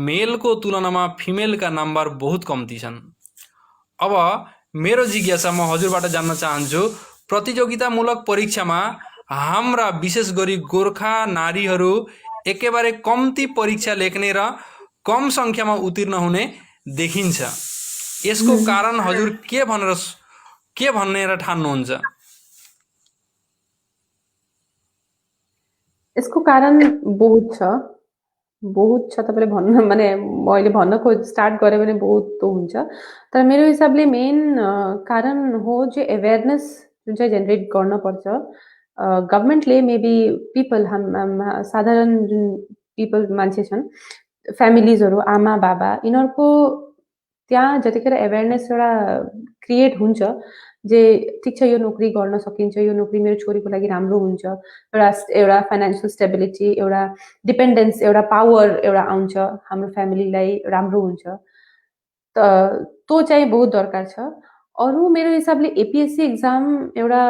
मेलको तुलनामा फिमेलका नम्बर बहुत कम्ती छन्। अब मेरो जिज्ञासा म हजुरबाट जान्न चाहन्छु, प्रतियोगितामूलक परीक्षामा हाम्रा विशेष गरी गोर्खा नारीहरू एकेबारे कम्ती परीक्षा लेख्ने र कम सङ्ख्यामा उत्तीर्ण हुने देखिन्छ। यसको कारण हजुर के भनेर ठान्नुहुन्छ? यसको कारण बहुत छ तपाईँले भन्न माने मैले भन्न स्टार्ट गरेँ भने बहुत तो हुन्छ तर मेरो हिसाबले मेन कारण हो जो अवेरनेस जुन चाहिँ जेनेरेट गर्न पर्छ गभर्मेन्टले मेबी पिपल साधारण जुन पिपल मान्छे छन् फ्यामिलिजहरू आमा बाबा यिनीहरूको त्यहाँ जतिखेर अवेरनेस एउटा क्रिएट हुन्छ जे ठिक छ यो नोकरी गर्न सकिन्छ यो नोकरी मेरो छोरीको लागि राम्रो हुन्छ एउटा फाइनेन्सियल स्टेबिलिटी एउटा डिपेन्डेन्स एउटा पावर एउटा आउँछ हाम्रो फ्यामिलीलाई राम्रो हुन्छ त्यो चाहिँ बहुत दरकार छ। अरू मेरो हिसाबले एपिएससी एक्जाम एउटा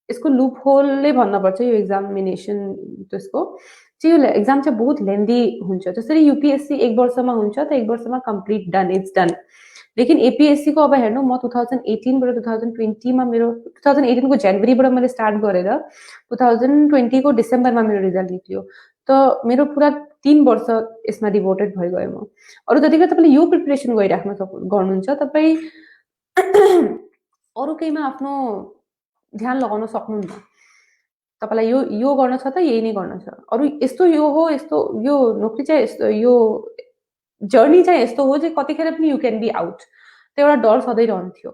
यसको लुप होलले भन्नुपर्छ यो एक्जामिनेसन त्यसको चाहिँ यो एक्जाम चाहिँ बहुत लेन्दी हुन्छ। जसरी युपिएससी 1 वर्षमा हुन्छ त 1 वर्षमा कम्प्लिट डन इट्स डन लेकिन एपिएससी को अब हेर्नु म 2018 बाट 2020 मा मेरो 2018 को जनवरीबाट मैले स्टार्ट गरेर 2020 को डिसेम्बरमा मेरो रिजल्ट निक्ल्यो त मेरो पुरा 3 वर्ष यसमा डिभोटेड भइगयो म। अरु जतिखेर तपाईले यो प्रिपरेसन गर्नुहुन्छ तपाई अरु केहीमा आफ्नो ध्यान लगाउन सक्नुहुन्न। तपाईलाई यो गर्न छ त यही नै गर्न छ। अरु यस्तो यो हो यस्तो यो नोकरी चाहिँ यस्तो यो जर्नी चाहिँ यस्तो हो जे कतिखेर पनि यु क्यान बी आउट त्यो एउटा डर सधैँ रहन्थ्यो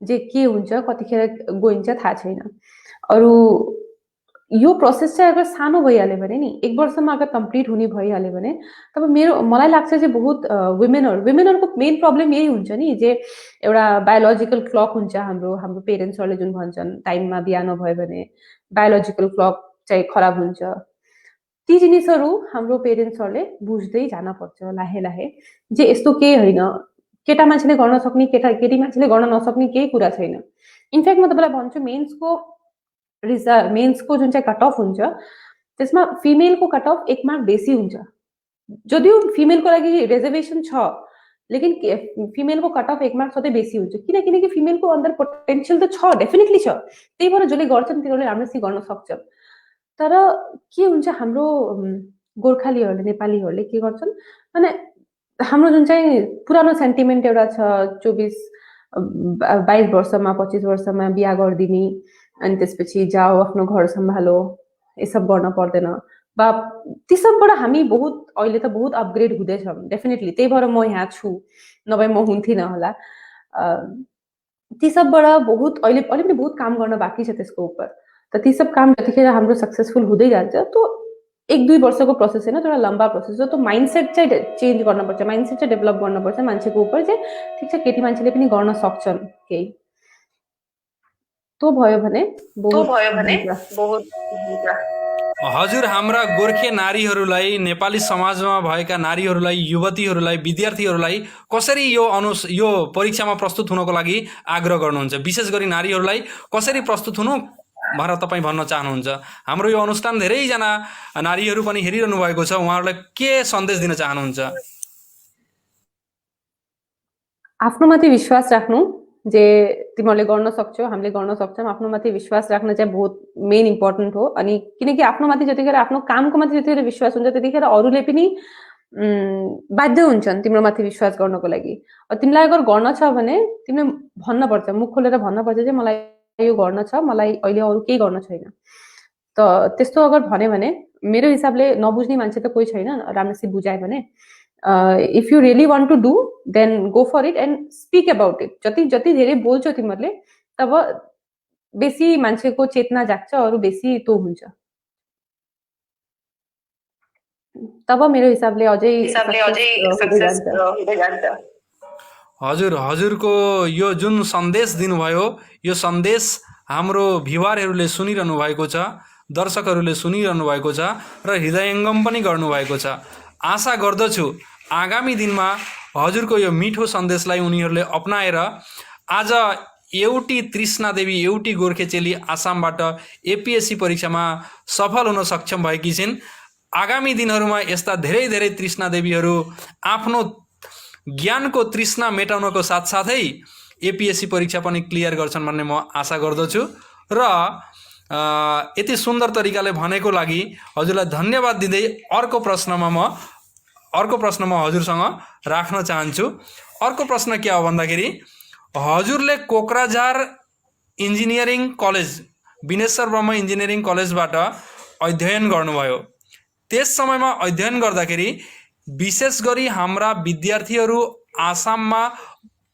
जे के हुन्छ कतिखेर गइन्छ थाहा छैन। अरु यो प्रोसेस चाहिँ अगर सानो भइहाल्यो भने नि 1 वर्षमा अगर कम्प्लिट हुने भइहाल्यो भने तब मलाई लाग्छ चाहिँ बहुत वुमेनहरुको मेन प्रब्लम यही हुन्छ नि जे एउटा बायोलोजिकल क्लक हुन्छ हाम्रो पेरेन्ट्सहरुले जुन भन्छन् टाइममा बिहा नभयो भने बायोलोजिकल क्लक चाहिँ खराब हुन्छ। ती जिनिसहरु हाम्रो पेरेन्ट्सहरुले बुझ्दै जान पर्छ लाहे लाहे जे यस्तो केही हैन केटा मान्छेले गर्न सक्ने केटी मान्छेले गर्न नसक्ने केही कुरा छैन। इनफ्याक्ट म तपाईलाई भन्छु मेन्सको जुन चाहिँ कट अफ हुन्छ त्यसमा फिमेलको कट अफ 1 मार्क बेसी हुन्छ। जदियो फिमेलको लागि रिजर्भेसन छ लेकिन फिमेलको कट अफ 1 मार्क सधैँ बेसी हुन्छ किनकि फिमेलको अन्दर पोटेन्शियल त छ डेफिनेटली छ त्यही भएर जसले गर्छन् तिनीहरूले राम्ररी गर्न सक्छन्। तर के हुन्छ हाम्रो गोर्खालीहरूले नेपालीहरूले के गर्छन् भने हाम्रो जुन चाहिँ पुरानो सेन्टिमेन्ट एउटा छ 22 वर्षमा 25 वर्षमा बिहा गर्दिनी अनि त्यसपछि जाओ आफ्नो घर सम्हालो यसब गर्न पर्दैन बा ती सबबाट हामी बहुत अहिले त बहुत अपग्रेड हुँदैछौँ डेफिनेटली त्यही भएर म यहाँ छु नभए म हुन्थिन होला। ती सबबाट बहुत अहिले पनि बहुत काम गर्न बाँकी छ त्यसको उपर त ती सब काम जतिखेर हाम्रो सक्सेसफुल हुँदै जान्छ त्यो 1-2 वर्षको प्रोसेस हैन एउटा लम्बा प्रोसेस हो। त्यो माइन्डसेट चाहिँ चेन्ज गर्नुपर्छ माइन्डसेट चाहिँ डेभलप गर्नुपर्छ मान्छेको उपर चाहिँ ठीक छ केटी मान्छेले पनि गर्न सक्छन् केही तो भयो भने बहुत हजुर हाम्रा गोर्खे नारीहरूलाई नेपाली समाजमा भएका नारीहरूलाई युवतीहरूलाई विद्यार्थीहरूलाई कसरी यो परीक्षामा प्रस्तुत हुनको लागि आग्रह गर्नुहुन्छ विशेष गरी नारीहरूलाई कसरी प्रस्तुत हुनु भनेर तपाई भन्न चाहनुहुन्छ? हाम्रो यो अनुष्ठान धेरैजना नारीहरू पनि हेरिरहनु भएको छ उहाँहरूलाई के सन्देश दिन चाहनुहुन्छ? आफ्नोमाथि विश्वास राख्नु जे तिमीले गर्न सक्छौ हामीले गर्न सक्छौं आफ्नोमाथि विश्वास राख्न चाहिँ बहुत मेन इम्पोर्टेन्ट हो। अनि किनकि आफ्नोमाथि जतिखेर आफ्नो कामको माथि जतिखेर विश्वास हुन्छ त्यतिखेर अरूले पनि बाध्य हुन्छन् तिम्रोमाथि विश्वास गर्नको लागि। तिमीलाई अगर गर्न छ भने तिमीले भन्न पर्छ मुख खोलेर भन्न पर्छ जे मलाई यो गर्न छ मलाई अहिले अरु केही गर्न छैन त्यस्तो अगर भन्यो भने मेरो हिसाबले नबुझ्ने मान्छे त कोही छैन राम्रोसित बुझायो भने if you really want to do then go for it and speak about it जति जति धेरै बोल्छौ तिमीहरूले तब बेसी मान्छेको चेतना जाग्छ अरू बेसी तो हुन्छ तब मेरो हिसाबले अझै हुँदै जान्छ हजुरको यो जुन सन्देश दिनुभयो यो सन्देश हाम्रो भिवारहरूले सुनिरहनु भएको छ दर्शकहरूले सुनिरहनु भएको छ र हृदयङ्गम पनि गर्नुभएको छ आशा गर्दछु आगामी दिनमा हजुरको यो मिठो सन्देशलाई उनीहरूले अपनाएर आज एउटी तृष्णा देवी एउटी गोर्खे चेली आसामबाट एपीएससी परीक्षामा सफल हुन सक्षम भएकी छिन् आगामी दिनहरूमा यस्ता धेरै धेरै तृष्णा देवीहरू आफ्नो ज्ञानको तृष्णा मेटाउनको साथसाथै एपीएससी परीक्षा पनि क्लियर गर्छन् भन्ने म आशा गर्दछु र यति सुन्दर तरिकाले भनेको लागि हजुरलाई धन्यवाद दिँदै अर्को प्रश्न म हजुरसँग राख्न चाहन्छु अर्को प्रश्न के हो भन्दाखेरि हजुरले Kokrajhar engineering college Vineshwar Brahma engineering कलेजबाट अध्ययन गर्नुभयो त्यस समयमा अध्ययन गर्दाखेरि विशेष गरी हाम्रा विद्यार्थीहरू आसाममा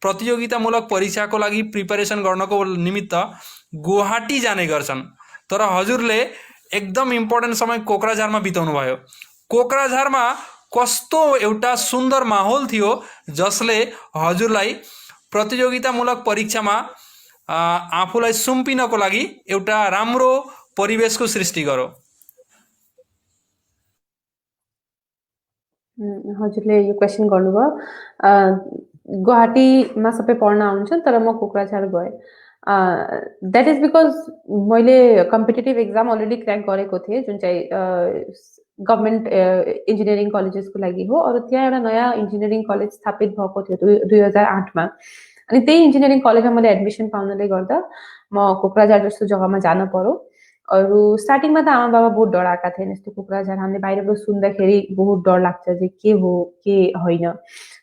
प्रतियोगितामूलक परीक्षाको लागि प्रिपरेसन गर्नको निमित्त गुवाहाटी जाने गर्छन् तर हजुरले एकदम इम्पोर्टेन्ट समय कोक्राझारमा बिताउनु भयो कोक्राझारमा कस्तो एउटा सुन्दर माहौल थियो जसले हजुरलाई प्रतियोगितामूलक परीक्षामा आफूलाई सुम्पिनको लागि एउटा राम्रो परिवेशको सृष्टि गरो हजुरले यो क्वेसन गर्नुभयो गुवाहाटीमा सबै पढ्न आउँछन् तर म कोक्राझार गएँ द्याट इज बिकज मैले कम्पिटेटिभ एक्जाम अलरेडी क्र्याक गरेको थिएँ जुन चाहिँ गभर्मेन्ट इन्जिनियरिङ कलेजेसको लागि हो अरू त्यहाँ एउटा नयाँ इन्जिनियरिङ कलेज स्थापित भएको थियो 2008मा अनि त्यही इन्जिनियरिङ कलेजमा मैले एडमिसन पाउनले गर्दा म कोक्राझार जस्तो जग्गामा जान पर्यो अरू स्टार्टिङमा त आमा बाबा बहुत डराएका थिए यस्तो कोक्राझार हामीले बाहिरबाट सुन्दाखेरि बहुत डर लाग्छ जे के हो के होइन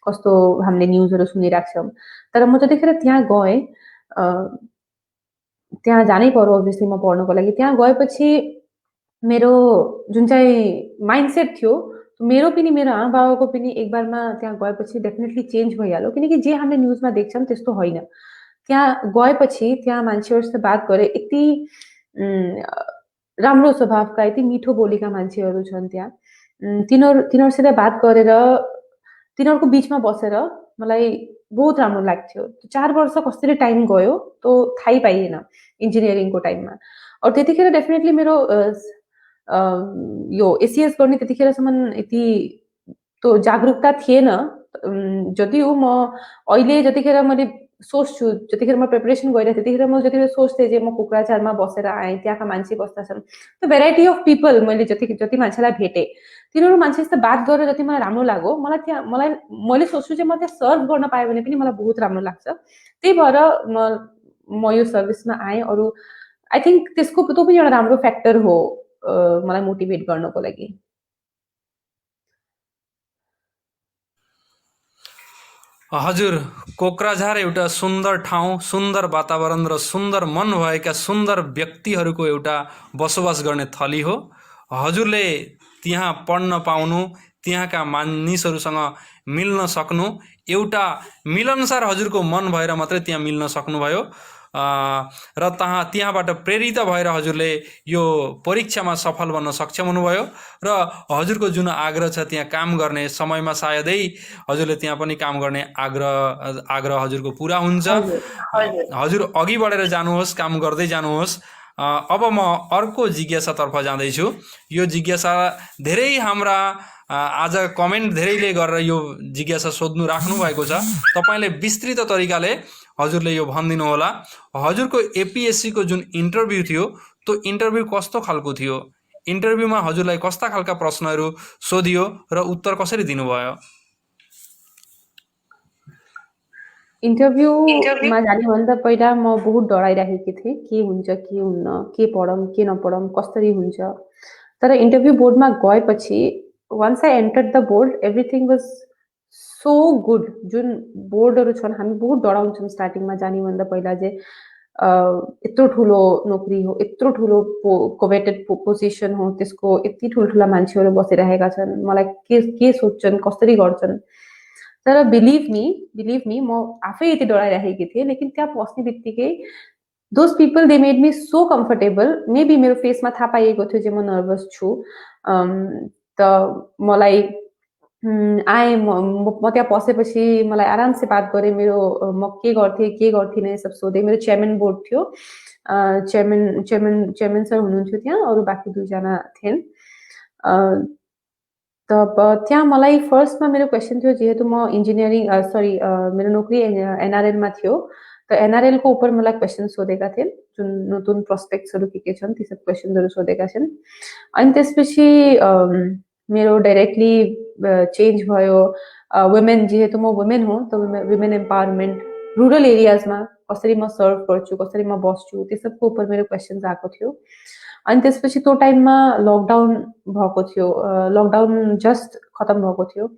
कस्तो हामीले न्युजहरू सुनिरहेको छौँ तर म जतिखेर त्यहाँ गएँ त्यहाँ जानै पर्यो अभियसली म पढ्नको लागि त्यहाँ गएपछि मेरो जुन चाहिँ माइन्डसेट थियो मेरो पनि मेरो आमा बाबाको पनि एक बारमा त्यहाँ गएपछि डेफिनेटली चेन्ज भइहाल्यो किनकि जे हामीले न्युजमा देख्छौँ त्यस्तो होइन त्यहाँ गएपछि त्यहाँ मान्छेहरूसित बात गरेँ यति राम्रो स्वभावका यति मिठो बोलीका मान्छेहरू छन् त्यहाँ तिनीहरूसित बात गरेर तिनीहरूको बिचमा बसेर मलाई बहुत राम्रो लाग्थ्यो 4 वर्ष कसरी टाइम गयो त्यो थाहै पाइएन इन्जिनियरिङको टाइममा अरू त्यतिखेर डेफिनेटली मेरो यो एसीएस गर्ने त्यतिखेरसम्म यति त्यो जागरुकता थिएन जदियो म अहिले जतिखेर मैले सोच्छु जतिखेर म प्रिपरेसन गरिरहेको त्यतिखेर म जतिखेर सोच्थेँ जे म कोक्राझारमा बसेर आएँ त्यहाँका मान्छे बस्दा छन् त्यो भेराइटी अफ पिपल मैले जति मान्छेलाई भेटेँ तिनीहरू मान्छेसित बात गरेर जति मलाई राम्रो लाग्यो मैले सोच्छु चाहिँ म त्यहाँ सर्भ गर्न पाएँ भने पनि मलाई बहुत राम्रो लाग्छ त्यही भएर म यो सर्भिसमा आएँ अरू आई थिङ्क त्यसको त्यो पनि एउटा राम्रो फ्याक्टर हो मलाई मोटिभेट गर्नको लागि हजुर कोक्राझार एउटा सुन्दर ठाउँ सुन्दर वातावरण र सुन्दर मन भएका सुन्दर व्यक्तिहरूको एउटा बसोबास गर्ने थली हो हजुरले त्यहाँ पढ्न पाउनु त्यहाँका मानिसहरूसँग मिल्न सक्नु एउटा मिलनसार हजुरको मन भएर मात्रै त्यहाँ मिल्न सक्नुभयो र त्यहाँबाट प्रेरित भएर हजुरले यो परीक्षामा सफल बन्न सक्षम हुनुभयो र हजुरको जुन आग्रह छ त्यहाँ काम गर्ने समयमा सायदै हजुरले त्यहाँ पनि काम गर्ने आग्रह हजुरको पुरा हुन्छ हजुर अघि बढेर जानुहोस् काम गर्दै जानुहोस् अब म अर्को जिज्ञासातर्फ जाँदैछु यो जिज्ञासा धेरै हाम्रा आज कमेन्ट धेरैले गरेर यो जिज्ञासा सोध्नु राख्नु भएको छ तपाईले विस्तृत तरिकाले हजुरले यो भनिदिनु होला हजुरको एपीएससी को जुन इन्टरभ्यू थियो त्यो इन्टरभ्यू कस्तो खालको थियो इन्टरभ्यूमा हजुरलाई कस्ता खालका प्रश्नहरू सोधियो र उत्तर कसरी दिनुभयो इन्टरभ्यूमा जानुभन्दा पहिला म बहुत डराइरहेकी थिएँ के हुन्छ के हुन्न के पढौँ के नपढौँ कसरी हुन्छ तर इन्टरभ्यू बोर्डमा गएपछि once I entered the board everything was so good जुन बोर्डहरू छन् हामी बहुत डराउँछौँ स्टार्टिङमा जाने भन्दा पहिला जे यत्रो ठुलो नोकरी हो, यत्रो ठुलो कोभेटेड पोजिसन हो, त्यसको यति ठुल्ठुला मान्छेहरू बसिरहेका छन्, मलाई के सोच्छन्, कसरी गर्छन्। तर बिलिभ मी म आफै यति डराइरहेकी थिएँ, लेकिन त्यहाँ पस्ने बित्तिकै those people they made me so comfortable. Maybe मेरो फेसमा थाहा पाइएको थियो چې म नर्भस छु। त मलाई आएँ म त्यहाँ पसेपछि मलाई आरामसे बात गरेँ। मेरो म के गर्थेँ के गर्थिनँ सब सोधेँ। मेरो चेयरम्यान बोर्ड थियो, चेयरम्यान सर हुनुहुन्थ्यो त्यहाँ, अरू बाँकी 2 जना थिइन्। तब त्यहाँ मलाई फर्स्टमा मेरो क्वेसन थियो, जेहेतु म इन्जिनियरिङ मेरो नोकरी एनआरएलमा थियो, त एनआरएलको उपर मलाई क्वेसन सोधेका थिए, जुन नतुन प्रोस्पेक्ट्सहरू के छन् ती सब क्वेसनहरू सोधेका छन्। अनि त्यसपछि मेरो डाइरेक्टली चेन्ज भयो। वुमेन, जेहेतु म वुमेन हो, त वुमेन एम्पावरमेन्ट रुरल एरियाजमा कसरी म सर्भ गर्छु, कसरी म बस्छु, त्यो सबको उपर मेरो क्वेसन्स आएको थियो। अनि त्यसपछि त्यो टाइममा लकडाउन भएको थियो, लकडाउन जस्ट खतम भएको थियो।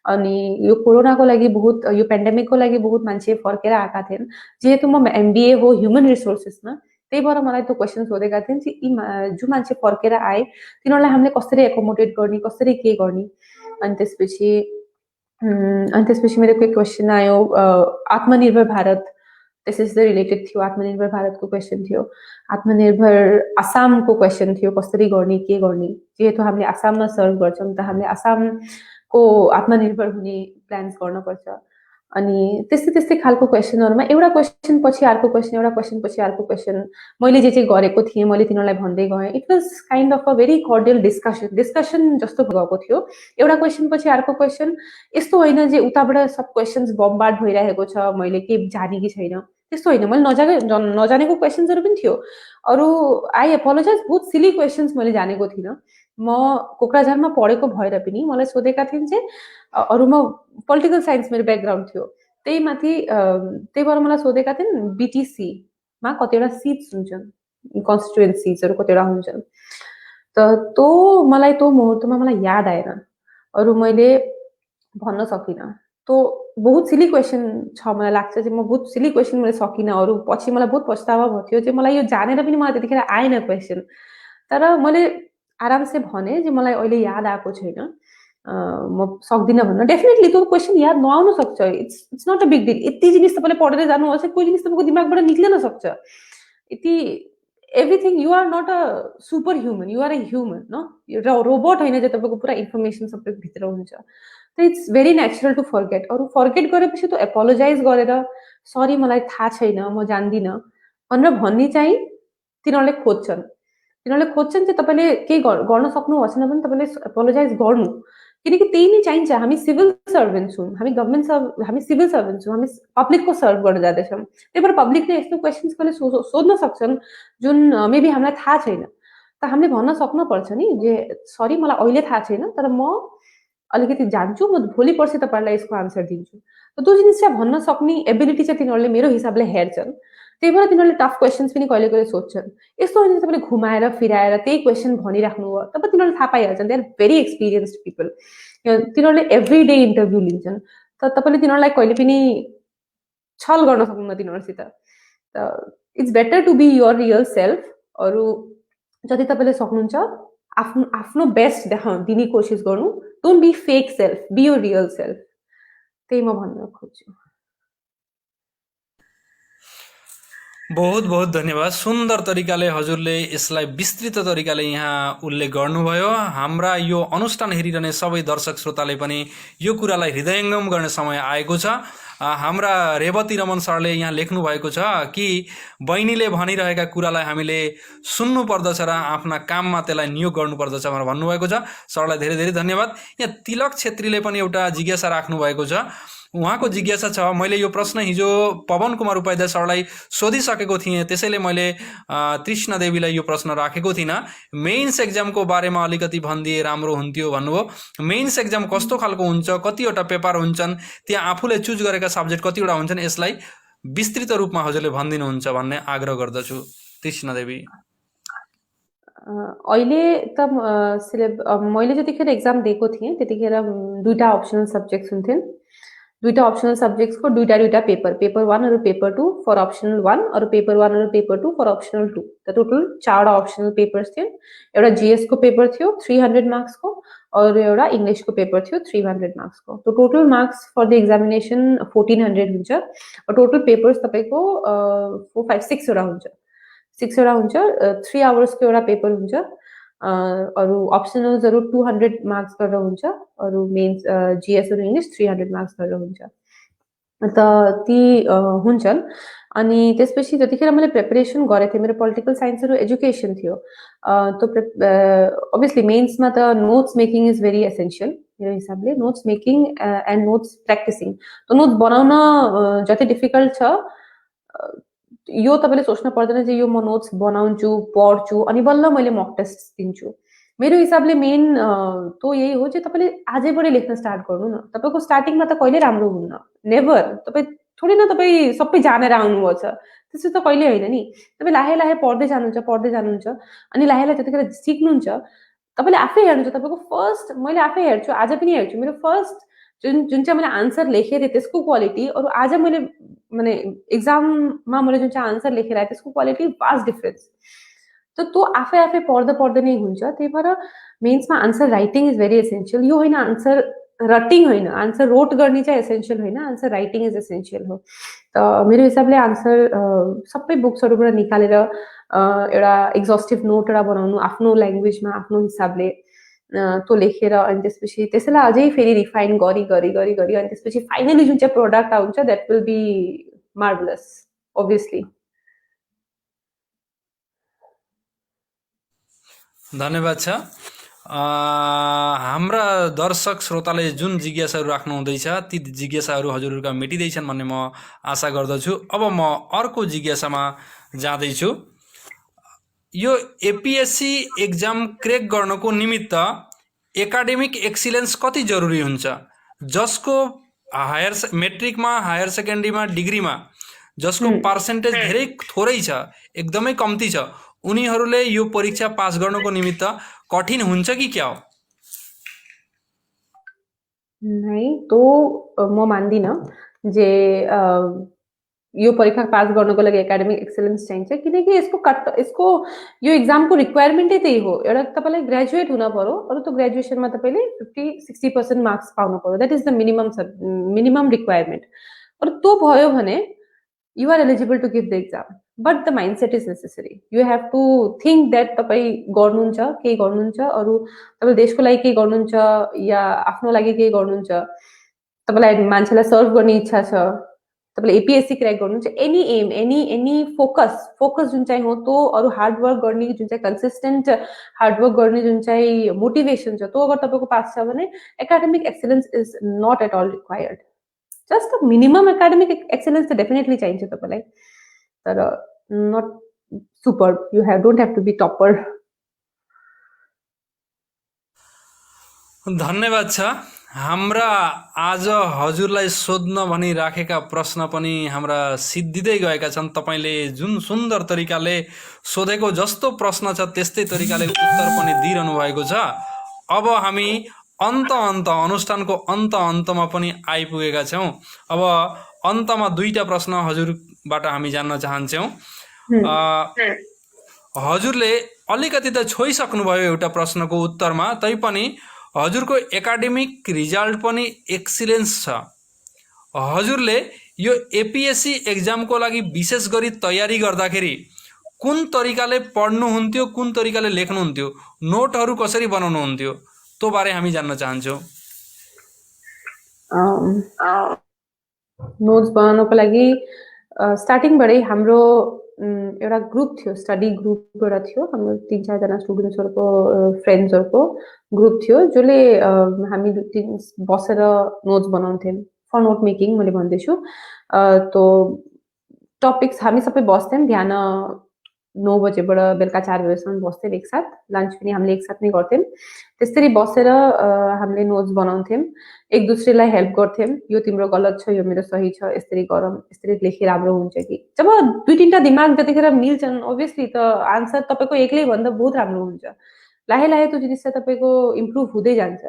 अनि यो कोरोनाको लागि बहुत, यो पेन्डेमिकको लागि बहुत मान्छे फर्केर आएका थिएन। जेहेतु म एमबिए हो ह्युमन रिसोर्सेसमा, त्यही भएर मलाई त्यो क्वेसन सोधेका थिए कि जो मान्छे फर्केर आए तिनीहरूलाई हामीले कसरी एकोमोडेट गर्ने, कसरी के गर्ने। अनि त्यसपछि मेरो के क्वेसन आयो, आत्मनिर्भर भारत, त्यसैले रिलेटेड थियो। आत्मनिर्भर भारतको क्वेसन थियो। आत्मनिर्भर आसामको क्वेसन थियो, कसरी गर्ने के गर्ने। जेहेतु हामीले आसाममा सर्भ गर्छौँ, त हामीले आसामको आत्मनिर्भर हुने प्लान्स गर्नुपर्छ। अनि त्यस्तै त्यस्तै खालको क्वेसनहरूमा एउटा क्वेसन पछि अर्को क्वेसन, एउटा क्वेसन पछि अर्को क्वेसन, मैले जे गरेको थिएँ मैले तिनीहरूलाई भन्दै गएँ। It was kind of a very cordial discussion जस्तो गएको थियो। एउटा क्वेसन पछि अर्को क्वेसन, यस्तो होइन जे उताबाट सब क्वेसन्स बम्बार्ड भइरहेको छ, मैले के जाने कि छैन, त्यस्तो होइन। मैले नजानेको क्वेसन्सहरू पनि थियो। अरू आई एपोलोजाइज, बहुत सिली क्वेसन्स मैले जानेको थिइनँ। म कोक्राझारमा पढेको भएर पनि मलाई सोधेका थिइन् चाहिँ, अरू म पोलिटिकल साइन्स मेरो ब्याकग्राउन्ड थियो, त्यही भएर मलाई सोधेका थिइन् बिटिसीमा कतिवटा सिट्स हुन्छन्, कन्स्टिट्युएन्सीजहरू कतिवटा हुन्छन्। त मलाई त्यो मुहुर्तमा मलाई याद आएन, अरू मैले भन्न सकिनँ। तो बहुत सिली क्वेसन छ, मलाई लाग्छ चाहिँ म बहुत सिली क्वेसन मैले सकिनँ। अरू पछि मलाई बहुत पछतावा भयो थियो चाहिँ मलाई यो जानेर पनि मलाई त्यतिखेर आएन क्वेसन। तर मैले आरामसे भने जे मलाई अहिले याद आएको छैन, म सक्दिनँ भन्न। डेफिनेटली त्यो क्वेसन याद नआउन सक्छ, it's not a big deal. यति जिनिस तपाईँले पढेर जानुहोस्, कोही जिनिस तपाईँको दिमागबाट निक्लिन सक्छ। यति everything, you are not a super human, you are a human न, एउटा रोबोट होइन जे तपाईँको पुरा इन्फर्मेसन सबै भित्र हुन्छ। त it's very natural to forget. अरू फर्गेट गरेपछि त एपोलोजाइज गरेर सरी मलाई थाहा छैन, म जान्दिनँ भनेर भन्ने चाहिँ तिनीहरूले खोज्छन्। चाहिँ तपाईँले केही गर्न सक्नुभएको छैन भने तपाईँले एपोलोजाइज गर्नु, किनकि त्यही नै चाहिन्छ। हामी सिभिल सर्भेन्ट छौँ, हामी हामी सिभिल सर्भेन्ट छौँ, हामी पब्लिकको सर्भ गर्न जाँदैछौँ। त्यही भएर पब्लिकले यस्तो क्वेसन्स कहिले सोध्न सक्छन् जुन मेबी हामीलाई थाहा छैन। त हामीले भन्न सक्नुपर्छ नि जे सरी मलाई अहिले थाहा छैन, तर म अलिकति जान्छु, म भोलि पर्सि तपाईँहरूलाई यसको आन्सर दिन्छु। त त्यो जिनिस चाहिँ भन्न सक्ने एबिलिटी चाहिँ तिनीहरूले मेरो हिसाबले हेर्छन्। त्यही भएर तिनीहरूले टफ क्वेसन्स पनि कहिले कहिले सोध्छन्। यस्तो होइन तपाईँले घुमाएर फिराएर त्यही क्वेसन भनिराख्नु हो, तब तिनीहरूले थाहा पाइहाल्छन्। They are very experienced people. तिनीहरूले एभ्री डे इन्टरभ्यू लिन्छन्, त तपाईँले तिनीहरूलाई कहिले पनि छल गर्न सक्नुहुन्न तिनीहरूसित। त it's better to be your real self. अरू जति तपाईँले सक्नुहुन्छ आफ्नो बेस्ट दिने कोसिस गर्नु। Don't be fake self, be your real self. त्यही म भन्न खोज्छु। बहुत बहुत धन्यवाद। सुन्दर तरिकाले हजुरले यसलाई विस्तृत तरिकाले यहाँ उल्लेख गर्नुभयो। हाम्रा यो अनुष्ठान हेरिरहने सबै दर्शक श्रोताले पनि यो कुरालाई हृदयङ्गम गर्ने समय आएको छ। हाम्रा रेवती रमन सरले यहाँ लेख्नु भएको छ कि बहिनीले भनिरहेका कुरालाई हामीले सुन्नु पर्दछ र आफ्ना काममा त्यसलाई नियोग गर्नुपर्दछ भनेर भन्नुभएको छ। सरलाई धेरै धेरै धन्यवाद। यहाँ तिलक छेत्रीले पनि एउटा जिज्ञासा राख्नु भएको छ। उहाँको जिज्ञासा छ, मैले यो प्रश्न हिजो पवन कुमार उपाध्याय सरलाई सोधिसकेको थिएँ, त्यसैले मैले तृष्णा देवीलाई यो प्रश्न राखेको थिइनँ। मेइन्स एक्जामको बारेमा अलिकति भनिदिए राम्रो हुन्थ्यो भन्नुभयो। मेइन्स एक्जाम कस्तो खालको हुन्छ, कतिवटा पेपर हुन्छन्, त्यहाँ आफूले चुज गरेका सब्जेक्ट कतिवटा हुन्छन्, यसलाई विस्तृत रूपमा हजुरले भनिदिनुहुन्छ भन्ने आग्रह गर्दछु। तृष्णा देवी। अहिले त मैले जतिखेर एक्जाम दिएको थिएँ त्यतिखेर 2टा अप्सनल सब्जेक्ट्स हुन्थ्यो। दुईटा अप्सनल सब्जेक्ट्सको दुईटा दुईटा पेपर 1 और पेपर 2 फर अप्सनल 1 और पेपर 1 और पेपर 2 फर अप्सनल 2। त टोटल 4वटा अप्सनल पेपर्स थिए। एउटा जीएस को पेपर थियो 300 मार्क्स को और एउटा इंग्लिश को पेपर थियो 300 मार्क्स को। तो total marks for the examination 1400 हुन्छ और टोटल पेपर्स तपाईको 4 5 6 वटा हुन्छ। 6 वटा हुन्छ। 3 आवर्स को एउटा पेपर हुन्छ। अरू अप्सनल्सहरु 200 मार्क्स गरेर हुन्छ। अरू मेन्स जीएस और इंग्लिश 300 मार्क्स गरेर हुन्छ। त ती हुन्छन्। अनि त्यसपछि जतिखेर मैले प्रिपरेसन गरेको थिएँ, मेरो पोलिटिकल साइन्सहरु एजुकेसन थियो। अभियसली मेन्समा त notes making is very essential मेरो हिसाबले। Notes making and notes practising. त नोट्स बनाउन जति डिफिकल्ट छ यो तपाईँले सोच्न पर्दैन जे यो म नोट्स बनाउँछु, पढ्छु अनि बल्ल मैले मक टेस्ट दिन्छु। मेरो हिसाबले मेन तो यही हो जे तपाईँले आजैबाटै लेख्न स्टार्ट गर्नु न। तपाईँको स्टार्टिङमा त कहिले राम्रो हुन्न, नेभर। तपाईँ थोरै न तपाईँ सबै जानेर आउनुभएको छ, त्यसो त कहिले होइन नि। तपाईँ लाहे लाहे पढ्दै जानुहुन्छ अनि लाहे लाहे त्यतिखेर सिक्नुहुन्छ। तपाईँले आफै हेर्नुहुन्छ तपाईँको फर्स्ट, मैले आफै हेर्छु, आज पनि हेर्छु, मेरो फर्स्ट जुन चाहिँ मैले आन्सर लेखेको थिएँ त्यसको क्वालिटी अरू आज मैले माने एक्जाममा मैले जुन चाहिँ आन्सर लेखेर आएँ त्यसको क्वालिटी वास्ट डिफरेन्स। त त्यो आफै आफै पढ्दा पढ्दै नै हुन्छ। त्यही भएर मेन्समा answer writing is very essential. यो होइन आन्सर रटिङ होइन, आन्सर रोट गर्ने चाहिँ एसेन्शियल होइन, आन्सर राइटिङ इज एसेन्शियल हो। त मेरो हिसाबले आन्सर सबै बुक्सहरुबाट निकालेर एउटा एक्जस्टिभ नोट एउटा बनाउनु आफ्नो ल्याङ्ग्वेजमा आफ्नो हिसाबले त्यो लेखेर अनि त्यसपछि त्यसैलाई अझै फेरि रिफाइन गरी गरी गरी गरी अनि त्यसपछि फाइनली जुन चाहिँ प्रोडक्ट आउँछ द्याट विल बी मार्भलस अभियसली। धन्यवाद छ। हाम्रा दर्शक श्रोताले जुन जिज्ञासाहरू राख्नु हुँदैछ ती जिज्ञासाहरू हजुरहरूका मेटिँदैछन् भन्ने म आशा गर्दछु। अब म अर्को जिज्ञासामा जाँदैछु। यो एपिएससी एक्जाम क्र्याक गर्नको निमित्त एकाडेमिक एक्सिलेन्स कति जरुरी हुन्छ? जसको मेट्रिकमा, हायर सेकेन्डरीमा, डिग्रीमा जसको पर्सेन्टेज धेरै थोरै छ, एकदमै कम्ती छ, उनीहरूले यो परीक्षा पास गर्नको निमित्त कठिन हुन्छ कि क्या हो? नहीं, तो म मान्दिन जे यो परीक्षा पास गर्नको लागि एकाडेमिक एक्सिलेन्स चाहिन्छ, किनकि यसको यो एक्जामको रिक्वायरमेन्टै त्यही हो। एउटा तपाईँलाई ग्रेजुएट हुन पर्यो, अरू त ग्रेजुएसनमा तपाईँले 50-60% मार्क्स पाउनु पर्यो। That is the minimum requirement. अरू त्यो भयो भने you are eligible to give the exam, but the mindset is necessary. You have to think that तपाईँ गर्नुहुन्छ, केही गर्नुहुन्छ, अरू तपाईँ देशको लागि केही गर्नुहुन्छ या आफ्नो लागि केही गर्नुहुन्छ, तपाईँलाई मान्छेलाई सर्भ गर्ने इच्छा छ, तपाईँले एपिएससी क्र्याक गर्नुहुन्छ, एनी एम एनी फोकस जुन चाहिँ हो त्यो, अरू हार्डवर्क गर्ने जुन चाहिँ कन्सिस्टेन्ट हार्डवर्क गर्ने जुन चाहिँ मोटिभेसन छ त्यो अगर तपाईँको पास छ भने academic excellence is not at all required. Just minimum academic excellence त डेफिनेटली चाहिन्छ तपाईँलाई, तर not super. You don't have to be topper. धन्यवाद छ। हाम्रा आज हजुरलाई सोध्न भनी राखेका प्रश्न पनि हाम्रा सिद्धिँदै गएका छन्। तपाईँले जुन सुन्दर तरिकाले सोधेको जस्तो प्रश्न छ त्यस्तै तरिकाले उत्तर पनि दिइरहनु भएको छ। अब हामी अनुष्ठानको अन्तमा पनि आइपुगेका छौँ। अब अन्तमा दुईटा प्रश्न हजुरबाट हामी जान्न चाहन्छौँ। हजुरले अलिकति त छोइसक्नुभयो एउटा प्रश्नको उत्तरमा, तैपनि हजुरको एकाडेमिक रिजल्ट पनि एक्सिलेन्स छ। हजुरले यो एपिएससी एक्जामको लागि विशेष गरी तयारी गर्दाखेरि कुन तरिकाले पढ्नुहुन्थ्यो, कुन तरिकाले लेख्नुहुन्थ्यो, नोटहरू कसरी बनाउनुहुन्थ्यो, त्यो बारे हामी जान्न चाहन्छौँ। नोट्स बनाउनको लागि स्टार्टिङबाटै हाम्रो एउटा ग्रुप थियो, स्टडी ग्रुप एउटा थियो। हाम्रो 3-4 जना स्टुडेन्ट्सहरूको फ्रेन्ड्सहरूको ग्रुप थियो जसले हामी बसेर नोट्स बनाउँथ्यौँ। फर नोट मेकिङ मैले भन्दैछु। तो टपिक्स हामी सबै बस्थ्यौँ बिहान 9 बजेबाट बेलुका 4 बजेसम्म बस्थ्यौँ एकसाथ। लन्च पनि हामीले एकसाथ नै गर्थ्यौँ। त्यसरी बसेर हामीले नोट्स बनाउँथ्यौँ, एक दुसरेलाई हेल्प गर्थ्यौँ। यो तिम्रो गलत छ, यो मेरो सही छ, यसरी गरौँ, यसरी लेखे राम्रो हुन्छ कि। जब 2-3टा दिमाग जतिखेर मिल्छन् अभियसली त आन्सर तपाईँको एक्लै भन्दा बहुत राम्रो हुन्छ। लाहे लाहे त्यो जिनिस चाहिँ तपाईँको इम्प्रुभ हुँदै जान्छ।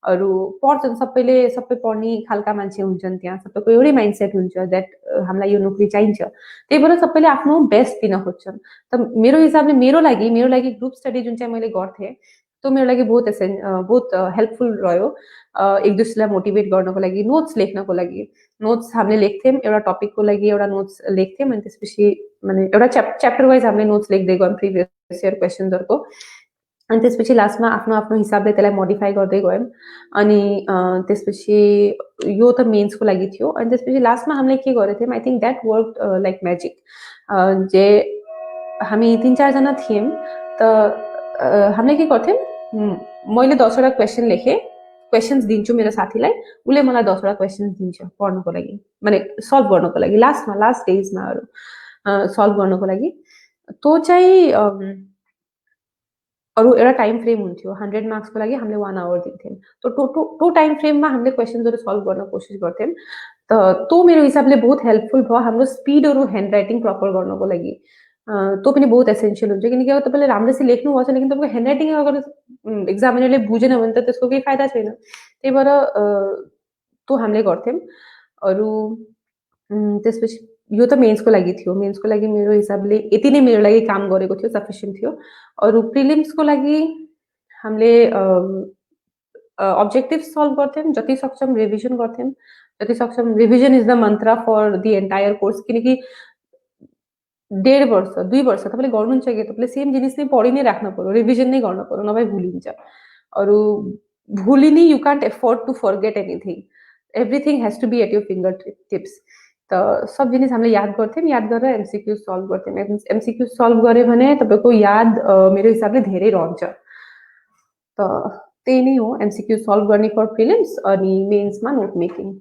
अरू पढ्छन्, सबै पढ्ने खालका मान्छे हुन्छन् त्यहाँ, सबैको एउटै माइन्डसेट हुन्छ द्याट हामीलाई यो नोकरी चाहिन्छ, त्यही भएर सबैले आफ्नो बेस्ट दिन खोज्छन्। त मेरो हिसाबले मेरो लागि ग्रुप स्टडी जुन चाहिँ मैले गर्थेँ त्यो मेरो लागि बहुत हेल्पफुल रह्यो। एक दुसरालाई मोटिभेट गर्नको लागि, नोट्स लेख्नको लागि। नोट्स हामीले लेख्थ्यौँ, एउटा टपिकको लागि एउटा नोट्स लेख्थ्यौँ अनि त्यसपछि माने एउटा च्याप्टर वाइज हामीले नोट्स लेख्दै गयौँ प्रिभियस इयर क्वेसन्सहरूको। अनि त्यसपछि लास्टमा आफ्नो आफ्नो हिसाबले त्यसलाई मोडिफाई गर्दै गयौँ। अनि त्यसपछि यो त मेन्सको लागि थियो। अनि त्यसपछि लास्टमा हामीले के गरेको थियौँ, I think that work like magic. जे हामी 3-4 जना थियौँ, त हामीले के गर्थ्यौँ, मैले 10वटा क्वेसन लेखेँ, क्वेसन्स दिन्छु मेरो साथीलाई, उसले मलाई 10वटा क्वेसन्स दिन्छ पढ्नको लागि, माने सल्भ गर्नको लागि, लास्ट डेजमाहरू सल्भ गर्नको लागि। त्यो चाहिँ अरू एउटा टाइम फ्रेम हुन्थ्यो। 100 मार्क्सको लागि हामीले 1 आवर दिन्थ्यौँ। त्यो टाइम फ्रेममा हामीले क्वेसन्सहरू सल्भ गर्न कोसिस गर्थ्यौँ। त त्यो मेरो हिसाबले बहुत हेल्पफुल भयो हाम्रो स्पिडहरू ह्यान्ड राइटिङ प्रपर गर्नको लागि। त्यो पनि बहुत एसेन्सियल हुन्छ, किनकि अब तपाईँले राम्रोसँग लेख्नुभएको छ लेकिन तपाईँको ह्यान्ड राइटिङ अगर एक्जामिनरले बुझेन भने त त्यसको केही फाइदा छैन। त्यही भएर त्यो हामीले गर्थ्यौँ। अरू त्यसपछि यो त मेन्सको लागि थियो। मेन्सको लागि मेरो हिसाबले यति नै मेरो लागि काम गरेको थियो, सफिसियन्ट थियो। अरू प्रिलिम्सको लागि हामीले अब्जेक्टिभ सल्भ गर्थ्यौँ, जति सक्छौँ रिभिजन गर्थ्यौँ। जति सक्छौँ रिभिजन इज द मन्त्र फर द एन्टायर कोर्स, किनकि 1.5 वर्ष 2 वर्ष तपाईँले गर्नुहुन्छ कि तपाईँले सेम जिनिस नै पढि नै राख्नु पर्यो, रिभिजन नै गर्नु पर्यो, नभए भुलिन्छ। अरू भुलिने you can't afford to forget anything, everything has to be at your finger tips. त सब जिनिस हामीले याद गर्थ्यौँ, याद गरेर एमसिक्यू सल्भ गर्थ्यौँ। एमसिक्यू सल्भ गऱ्यो भने तपाईँको याद मेरो हिसाबले धेरै रहन्छ। त त्यही नै हो एमसिक्यू सल्भ गर्ने फर प्रिलिम्स अनि मेन्समा नोट मेकिङ।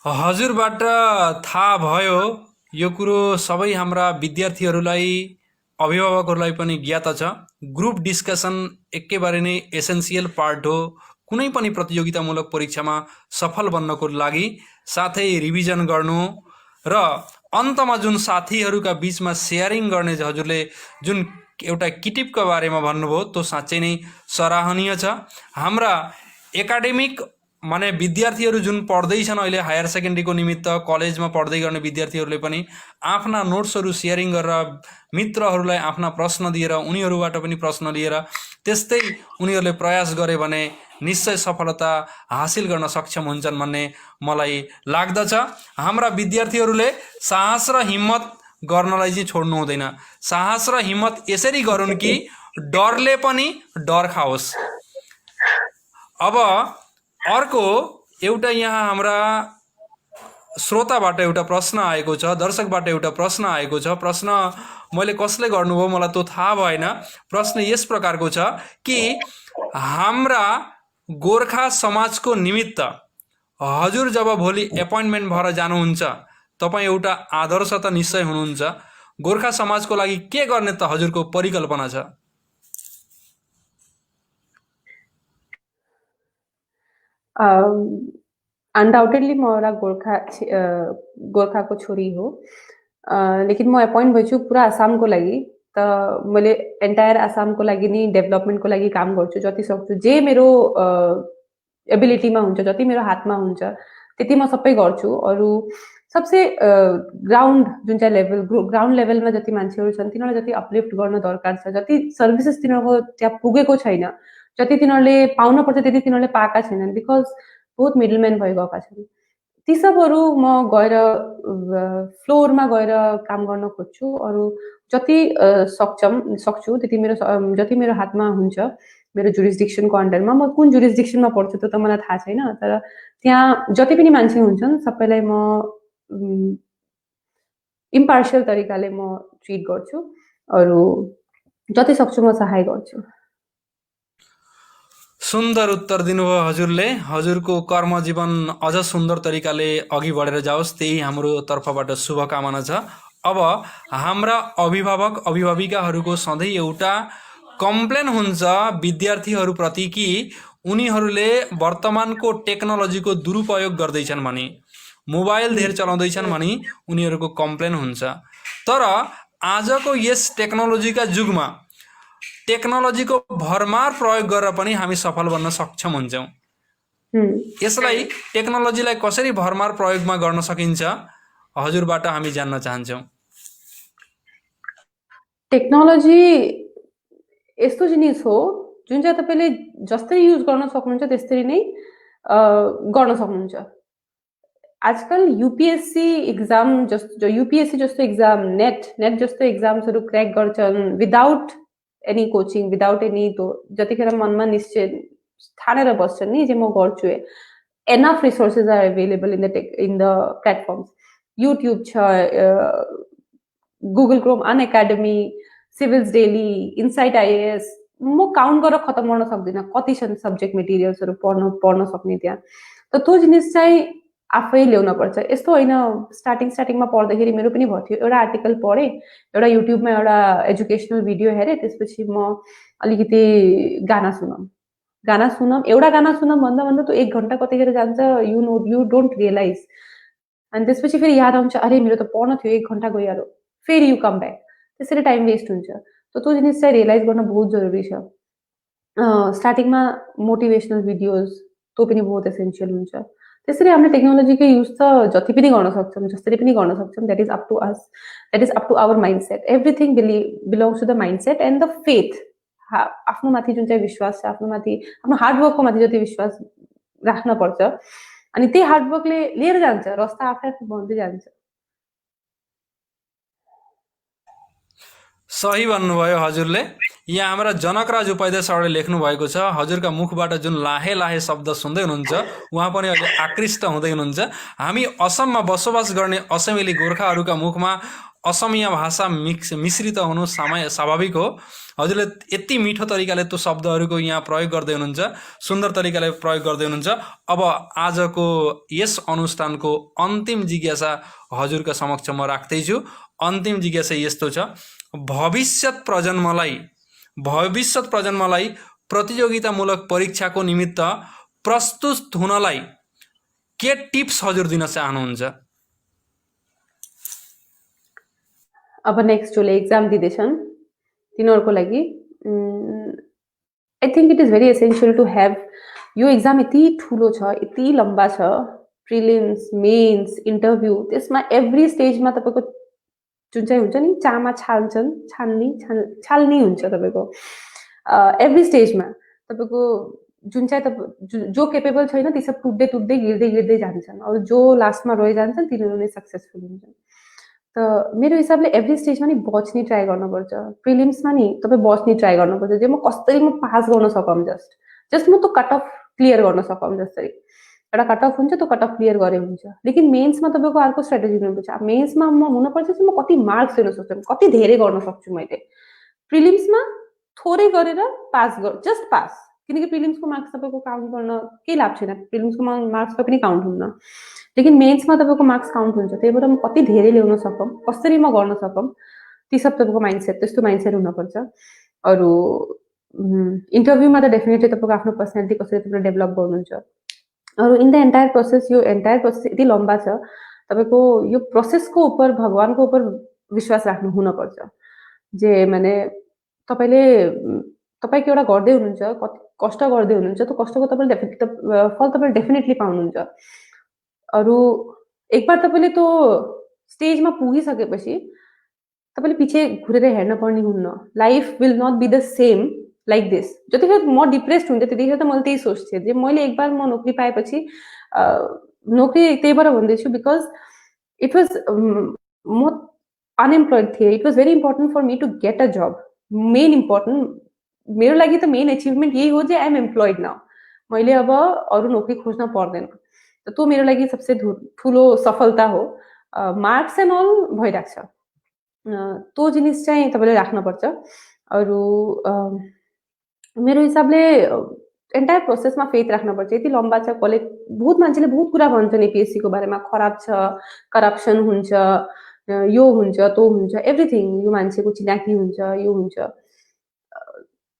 हजुरबाट थाहा भयो यो कुरो सबै हाम्रा विद्यार्थीहरूलाई, अभिभावकहरूलाई पनि ज्ञात छ। ग्रुप डिस्कसन एकेबारे नै एसेन्सियल पार्ट हो कुनै पनि प्रतियोगितामूलक परीक्षामा सफल बन्नको लागि। साथै रिभिजन गर्नु र अन्तमा जुन साथीहरूका बीचमा सेयरिङ गर्ने हजुरले जुन एउटा किटिपका बारेमा भन्नुभयो त्यो साँच्चै नै सराहनीय छ। हाम्रा एकाडेमिक माने विद्यार्थीहरू जुन पढ्दैछन् अहिले हायर सेकेन्ड्रीको निमित्त कलेजमा पढ्दै गर्ने विद्यार्थीहरूले पनि आफ्ना नोट्सहरू सेयरिङ गरेर मित्रहरूलाई आफ्ना प्रश्न दिएर उनीहरूबाट पनि प्रश्न लिएर त्यस्तै उनीहरूले प्रयास गरे भने निश्चय सफलता हासिल गर्न सक्षम हुन्छन् भन्ने मलाई लाग्दछ। हाम्रा विद्यार्थीहरूले साहस र हिम्मत गर्नलाई चाहिँ छोड्नु हुँदैन। साहस र हिम्मत यसरी गरून् कि डरले पनि डर खाओस्। अब अर्को एउटा यहाँ हाम्रा श्रोताबाट एउटा प्रश्न आएको छ, दर्शकबाट एउटा प्रश्न आएको छ। प्रश्न मैले कसले गर्नुभयो मलाई त्यो थाहा भएन। प्रश्न यस प्रकारको छ कि हाम्रा गोर्खा समाजको निमित्त हजुर जब भोलि एपोइन्टमेन्ट भएर जानुहुन्छ, तपाईँ एउटा आदर्श त निश्चय हुनुहुन्छ, गोर्खा समाजको लागि के गर्ने त हजुरको परिकल्पना छ? अनडाउटेडली म एउटा गोर्खाको छोरी हो, लेकिन म एपोइन्ट भएछु पुरा आसामको लागि। त मैले एन्टायर आसामको लागि नि डेभलपमेन्टको लागि काम गर्छु, जति सक्छु जे मेरो एबिलिटीमा हुन्छ, जति मेरो हातमा हुन्छ त्यति म सबै गर्छु। अरू सबसे ग्राउन्ड जुन चाहिँ लेभल, ग्राउन्ड लेभलमा जति मान्छेहरू छन् तिनीहरूलाई जति अपलिफ्ट गर्न दरकार छ, जति सर्भिसेस तिनीहरूको त्यहाँ पुगेको छैन, जति तिनीहरूले पाउन पर्छ त्यति तिनीहरूले पाएका छैनन्, बिकज बहुत मिडलम्यान भइगएका छन्। ती सबहरू म गएर फ्लोरमा गएर काम गर्न खोज्छु। अरू जति सक्छु त्यति जति मेरो हातमा हुन्छ मेरो जुरिस्डिक्सनको अन्डरमा, म कुन जुरिस्डिक्सनमा पढ्छु त्यो त मलाई थाहा छैन, तर त्यहाँ जति पनि मान्छे हुन्छन् सबैलाई म इम्पार्सियल तरिकाले म ट्रिट गर्छु। अरू जति सक्छु म सहाय गर्छु। सुन्दर उत्तर दिनुभयो हजुरले। हजुरको कर्मजीवन अझ सुन्दर तरिकाले अघि बढेर जाओस्, त्यही हाम्रो तर्फबाट शुभकामना छ। अब हाम्रा अभिभावक अभिभाविकाहरूको सधैँ एउटा कम्प्लेन हुन्छ विद्यार्थीहरूप्रति कि उनीहरूले वर्तमानको टेक्नोलोजीको दुरुपयोग गर्दैछन् भनी, मोबाइल धेर चलाउँदैछन् भनी उनीहरूको कम्प्लेन हुन्छ। तर आजको यस टेक्नोलोजीका युगमा टेक्नोलोजीको भरमार प्रयोग गरेर पनि हामी सफल बन्न सक्षम हुन्छौँ। यसलाई टेक्नोलोजीलाई कसरी भरमार प्रयोगमा गर्न सकिन्छ हजुरबाट हामी जान्न चाहन्छौँ। टेक्नोलोजी यस्तो जिनिस हो जुन चाहिँ तपाईँले जस्तै युज गर्न सक्नुहुन्छ त्यस्तै नै गर्न सक्नुहुन्छ। आजकल यूपीएससी एग्जाम जस्तो यूपीएससी जस्तो एग्जाम नेट जस्तो एक्जाम्सहरू क्र्याक गर्छन् without any coaching without any तो जतिखेर मनमा निश्चय ठानेर बस्छन् नि जे म गर्छु enough resources are available in the platforms YouTube छ Google Chrome Unacademy Civils Daily Insight IAS म काउन्ट गरेर खतम गर्न सक्दिनँ कति छन् सब्जेक्ट मेटेरियल्सहरू पढ्न सक्ने त्यहाँ। त त्यो जिनिस चाहिँ आफै ल्याउन पर्छ। यस्तो होइन स्टार्टिङमा पढ्दाखेरि मेरो पनि भयो थियो एउटा आर्टिकल पढेँ एउटा युट्युबमा एउटा एजुकेसनल भिडियो हेरेँ त्यसपछि म अलिकति गाना सुनम एउटा गाना सुनम भन्दा भन्दा त्यो 1 घन्टा कतिखेर जान्छ यु डोन्ट रियलाइज। अनि त्यसपछि फेरि याद आउँछ अरे मेरो त पढ्न थियो 1 घन्टा गइहाल्यो फेरि यु कम ब्याक त्यसरी टाइम वेस्ट हुन्छ। त्यो जिनिस चाहिँ रियलाइज गर्न बहुत जरुरी छ। स्टार्टिङमा मोटिभेसनल भिडियोज त्यो पनि बहुत एसेन्शियल हुन्छ। त्यसरी हामीले टेक्नोलोजीको युज त जति पनि गर्न सक्छौँ जसरी पनि गर्न सक्छौँ that is up to us that is up to our mindset everything belongs to the mindset and the faith. आफ्नो माथि जुन चाहिँ विश्वास छ आफ्नो माथि आफ्नो हार्डवर्कको माथि जति विश्वास राख्न पर्छ अनि त्यही हार्डवर्कले लिएर जान्छ रस्ता आफै आफै बन्दै जान्छ। सही भन्नुभयो हजुरले। यहाँ हाम्रा जनकराज उपाध्याय सरले लेख्नु भएको छ हजुरका मुखबाट जुन लाहे लाहे शब्द सुन्दै हुनुहुन्छ उहाँ पनि अहिले आकृष्ट हुँदै हुनुहुन्छ। हामी असममा बसोबास गर्ने असमेली गोर्खाहरूका मुखमा असमिया भाषा मिश्रित हुनु स्वाभाविक हो। हजुरले यति मिठो तरिकाले त्यो शब्दहरूको यहाँ प्रयोग गर्दै हुनुहुन्छ सुन्दर तरिकाले प्रयोग गर्दै हुनुहुन्छ। अब आजको यस अनुष्ठानको अन्तिम जिज्ञासा हजुरका समक्ष म राख्दैछु। अन्तिम जिज्ञासा यस्तो छ भविष्यत प्रजन्मलाई प्रतियोगितामूलक परीक्षाको निमित्त प्रस्तुत हुनलाई के टिप्स हजुर दिन चाहनुहुन्छ? अब नेक्स्ट जसले एक्जाम दिँदैछन् तिनीहरूको लागि I think it is very essential to have यो एक्जाम यति ठुलो छ यति लम्बा छ प्रिलिम्स मेन्स इन्टरभ्यू त्यसमा एभ्री स्टेजमा तपाईँको जुन चाहिँ हुन्छ नि चामा छाल्ने हुन्छ तपाईँको एभ्री स्टेजमा तपाईँको जुन चाहिँ जो केपेबल छैन ती सब टुट्दै गिर्दै जान्छन् अब जो लास्टमा रहिजान्छन् तिनीहरू नै सक्सेसफुल हुन्छन्। त मेरो हिसाबले एभ्री स्टेजमा नि बच्ने ट्राई गर्नुपर्छ। प्रिलिम्समा नि तपाईँ बच्ने ट्राई गर्नुपर्छ जे म कसरी म पास गर्न सकौँ जस्ट म त्यो कट अफ क्लियर गर्न सकौँ जसरी एउटा कट अफ हुन्छ त्यो कट अफ क्लियर गरे हुन्छ। लेकिन मेन्समा तपाईँको अर्को स्ट्राटेजी हुनुपर्छ। मेन्समा म हुनुपर्छ चाहिँ म कति मार्क्स दिन सक्छु कति धेरै गर्न सक्छु मैले। प्रिलिम्समा थोरै गरेर पास जस्ट पास किनकि प्रिलिम्सको मार्क्स तपाईँको काउन्ट गर्न केही लाभ छैन प्रिलिम्सको मार्क्सको पनि काउन्ट हुन्न लेकिन मेन्समा तपाईँको मार्क्स काउन्ट हुन्छ। त्यही भएर म कति धेरै ल्याउन सकौँ कसरी म गर्न सकौँ ती सब तपाईँको माइन्डसेट त्यस्तो माइन्डसेट हुनुपर्छ। अरू इन्टरभ्यूमा त डेफिनेटली तपाईँको आफ्नो पर्सनालिटी कसरी तपाईँले डेभलप गर्नुहुन्छ। अरू इन द एन्टायर प्रोसेस यो एन्टायर प्रोसेस यति लम्बा छ तपाईँको यो प्रोसेसको उपर भगवानको उपर विश्वास राख्नु हुनपर्छ जे माने तपाईँको एउटा गर्दै हुनुहुन्छ कति कष्ट गर्दै हुनुहुन्छ त्यो कष्टको तपाईँले फल तपाईँले डेफिनेटली पाउनुहुन्छ। अरू एकबार तपाईँले त्यो स्टेजमा पुगिसकेपछि तपाईँले पछि घुरेर हेर्न पर्ने हुन्न। Life will not be the same like this. जतिखेर म डिप्रेस्ड हुन्थेँ त्यतिखेर त मैले त्यही सोच्थेँ जे मैले एकबार म नोकरी पाएपछि नोकरी त्यही भएर भन्दैछु बिकज इट वाज म अनएम्प्लोइड थिएँ। It was very important for me to get a job. Main important मेरो लागि त मेन एचिभमेन्ट यही हो जे आइ एम एम्प्लोइड नाउ मैले अब अरू नोकरी खोज्न पर्दैन। त्यो मेरो लागि सबसे ठुलो सफलता हो। मार्क्स एन्ड अल भइरहेको छ त्यो जिनिस चाहिँ तपाईँले राख्नुपर्छ। अरू मेरो हिसाबले एन्टायर प्रोसेसमा फेथ राख्नुपर्छ। यति लम्बा छ कलेज बहुत मान्छेले बहुत कुरा भन्छन् एपिएससीको बारेमा खराब छ करप्सन हुन्छ यो हुन्छ त्यो हुन्छ एभ्रिथिङ यो मान्छेको चिनाकी हुन्छ यो हुन्छ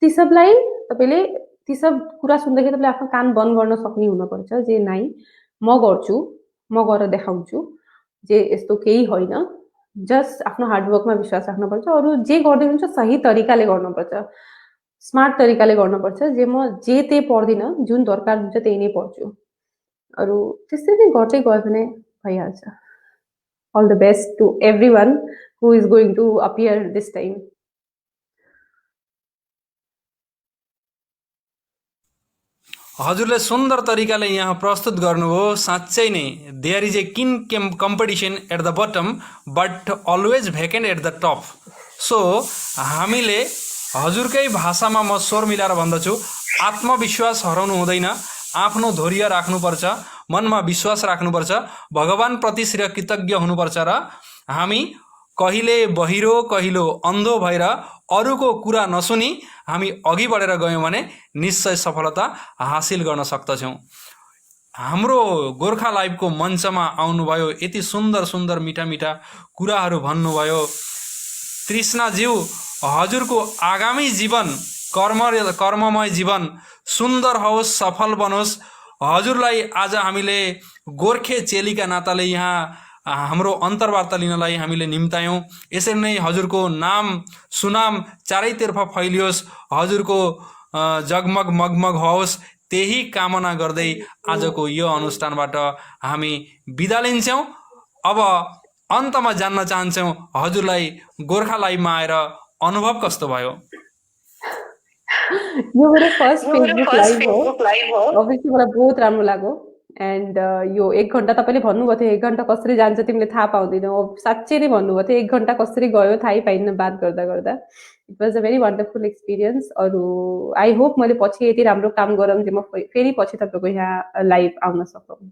ती सबलाई तपाईँले ती सब कुरा सुन्दाखेरि तपाईँले आफ्नो कान बन्द गर्न सक्ने हुनुपर्छ जे नाइ म गर्छु म गरेर देखाउँछु जे यस्तो केही होइन जस्ट आफ्नो हार्डवर्कमा विश्वास राख्नुपर्छ। अरू जे गर्दै हुन्छ सही तरिकाले गर्नुपर्छ, स्मार्ट तरिकाले गर्नुपर्छ। जे त्यही पढ्दिनँ, जुन दरकार हुन्छ त्यही नै पढ्छु। अरू त्यसरी नै गर्दै गयो भने भइहाल्छ। All the best to everyone who is going to appear this time. हजुरले सुन्दर तरिकाले यहाँ प्रस्तुत गर्नुभयो। साँच्चै नै there is a keen competition at the bottom but always vacant at the top. So हामीले हजुरकै भाषामा म स्वर मिलाएर भन्दछु, आत्मविश्वास हराउनु हुँदैन, आफ्नो धैर्य राख्नुपर्छ, मनमा विश्वास राख्नुपर्छ, भगवानप्रति श्रेय कृतज्ञ हुनुपर्छ र हामी कहिले बहिरो कहिले अन्धो भएर अरूको कुरा नसुनी हामी अघि बढेर गयौँ भने निश्चय सफलता हासिल गर्न सक्दछौँ। हाम्रो गोर्खा लाइभको मञ्चमा आउनुभयो, यति सुन्दर सुन्दर मिठा मिठा कुराहरू भन्नुभयो। तृष्णाज्यू, हजुरको आगामी जीवन कर्ममय जीवन सुन्दर होस्, सफल बनोस्। हजुरलाई आज हामीले गोर्खे चेलीका नाताले यहाँ हाम्रो अन्तर्वार्ता लिनलाई हामीले निम्तायौँ। यसरी नै हजुरको नाम सुनाम चारैतर्फ फैलियोस्, हजुरको जगमग मगमग होस्, त्यही कामना गर्दै आजको यो अनुष्ठानबाट हामी बिदा लिन्छौँ। अब अन्तमा जान्न चाहन्छौँ हजुरलाई गोर्खा लाइभमा आएर अनुभव कस्तो भयो? यो मेरो फर्स्ट फेसबुक लाइभ हो। अभियसली मलाई बहुत राम्रो लाग्यो। एन्ड यो 1 घन्टा तपाईँले भन्नुभएको थियो 1 घन्टा कसरी जान्छ तिमीले थाहा पाउँदैनौ। साँच्चै नै भन्नुभएको थियो 1 घन्टा कसरी गयो थाहै पाइन्न बात गर्दा गर्दा। It was a very wonderful experience. अरू आई होप मैले पछि यति राम्रो काम गरौँ जे म फेरि पछि तपाईँको यहाँ लाइभ आउन सकौँ।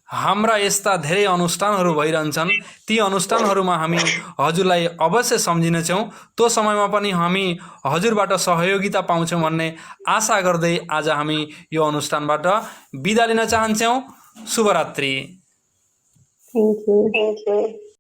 हाम्रा यस्ता धेरै अनुष्ठानहरू भइरहन्छन्, ती अनुष्ठानहरूमा हामी हजुरलाई अवश्य सम्झिनेछौँ। त्यो समयमा पनि हामी हजुरबाट सहयोगिता पाउँछौँ भन्ने आशा गर्दै आज हामी यो अनुष्ठानबाट बिदा लिन चाहन्छौँ। शुभरात्रि। Thank you.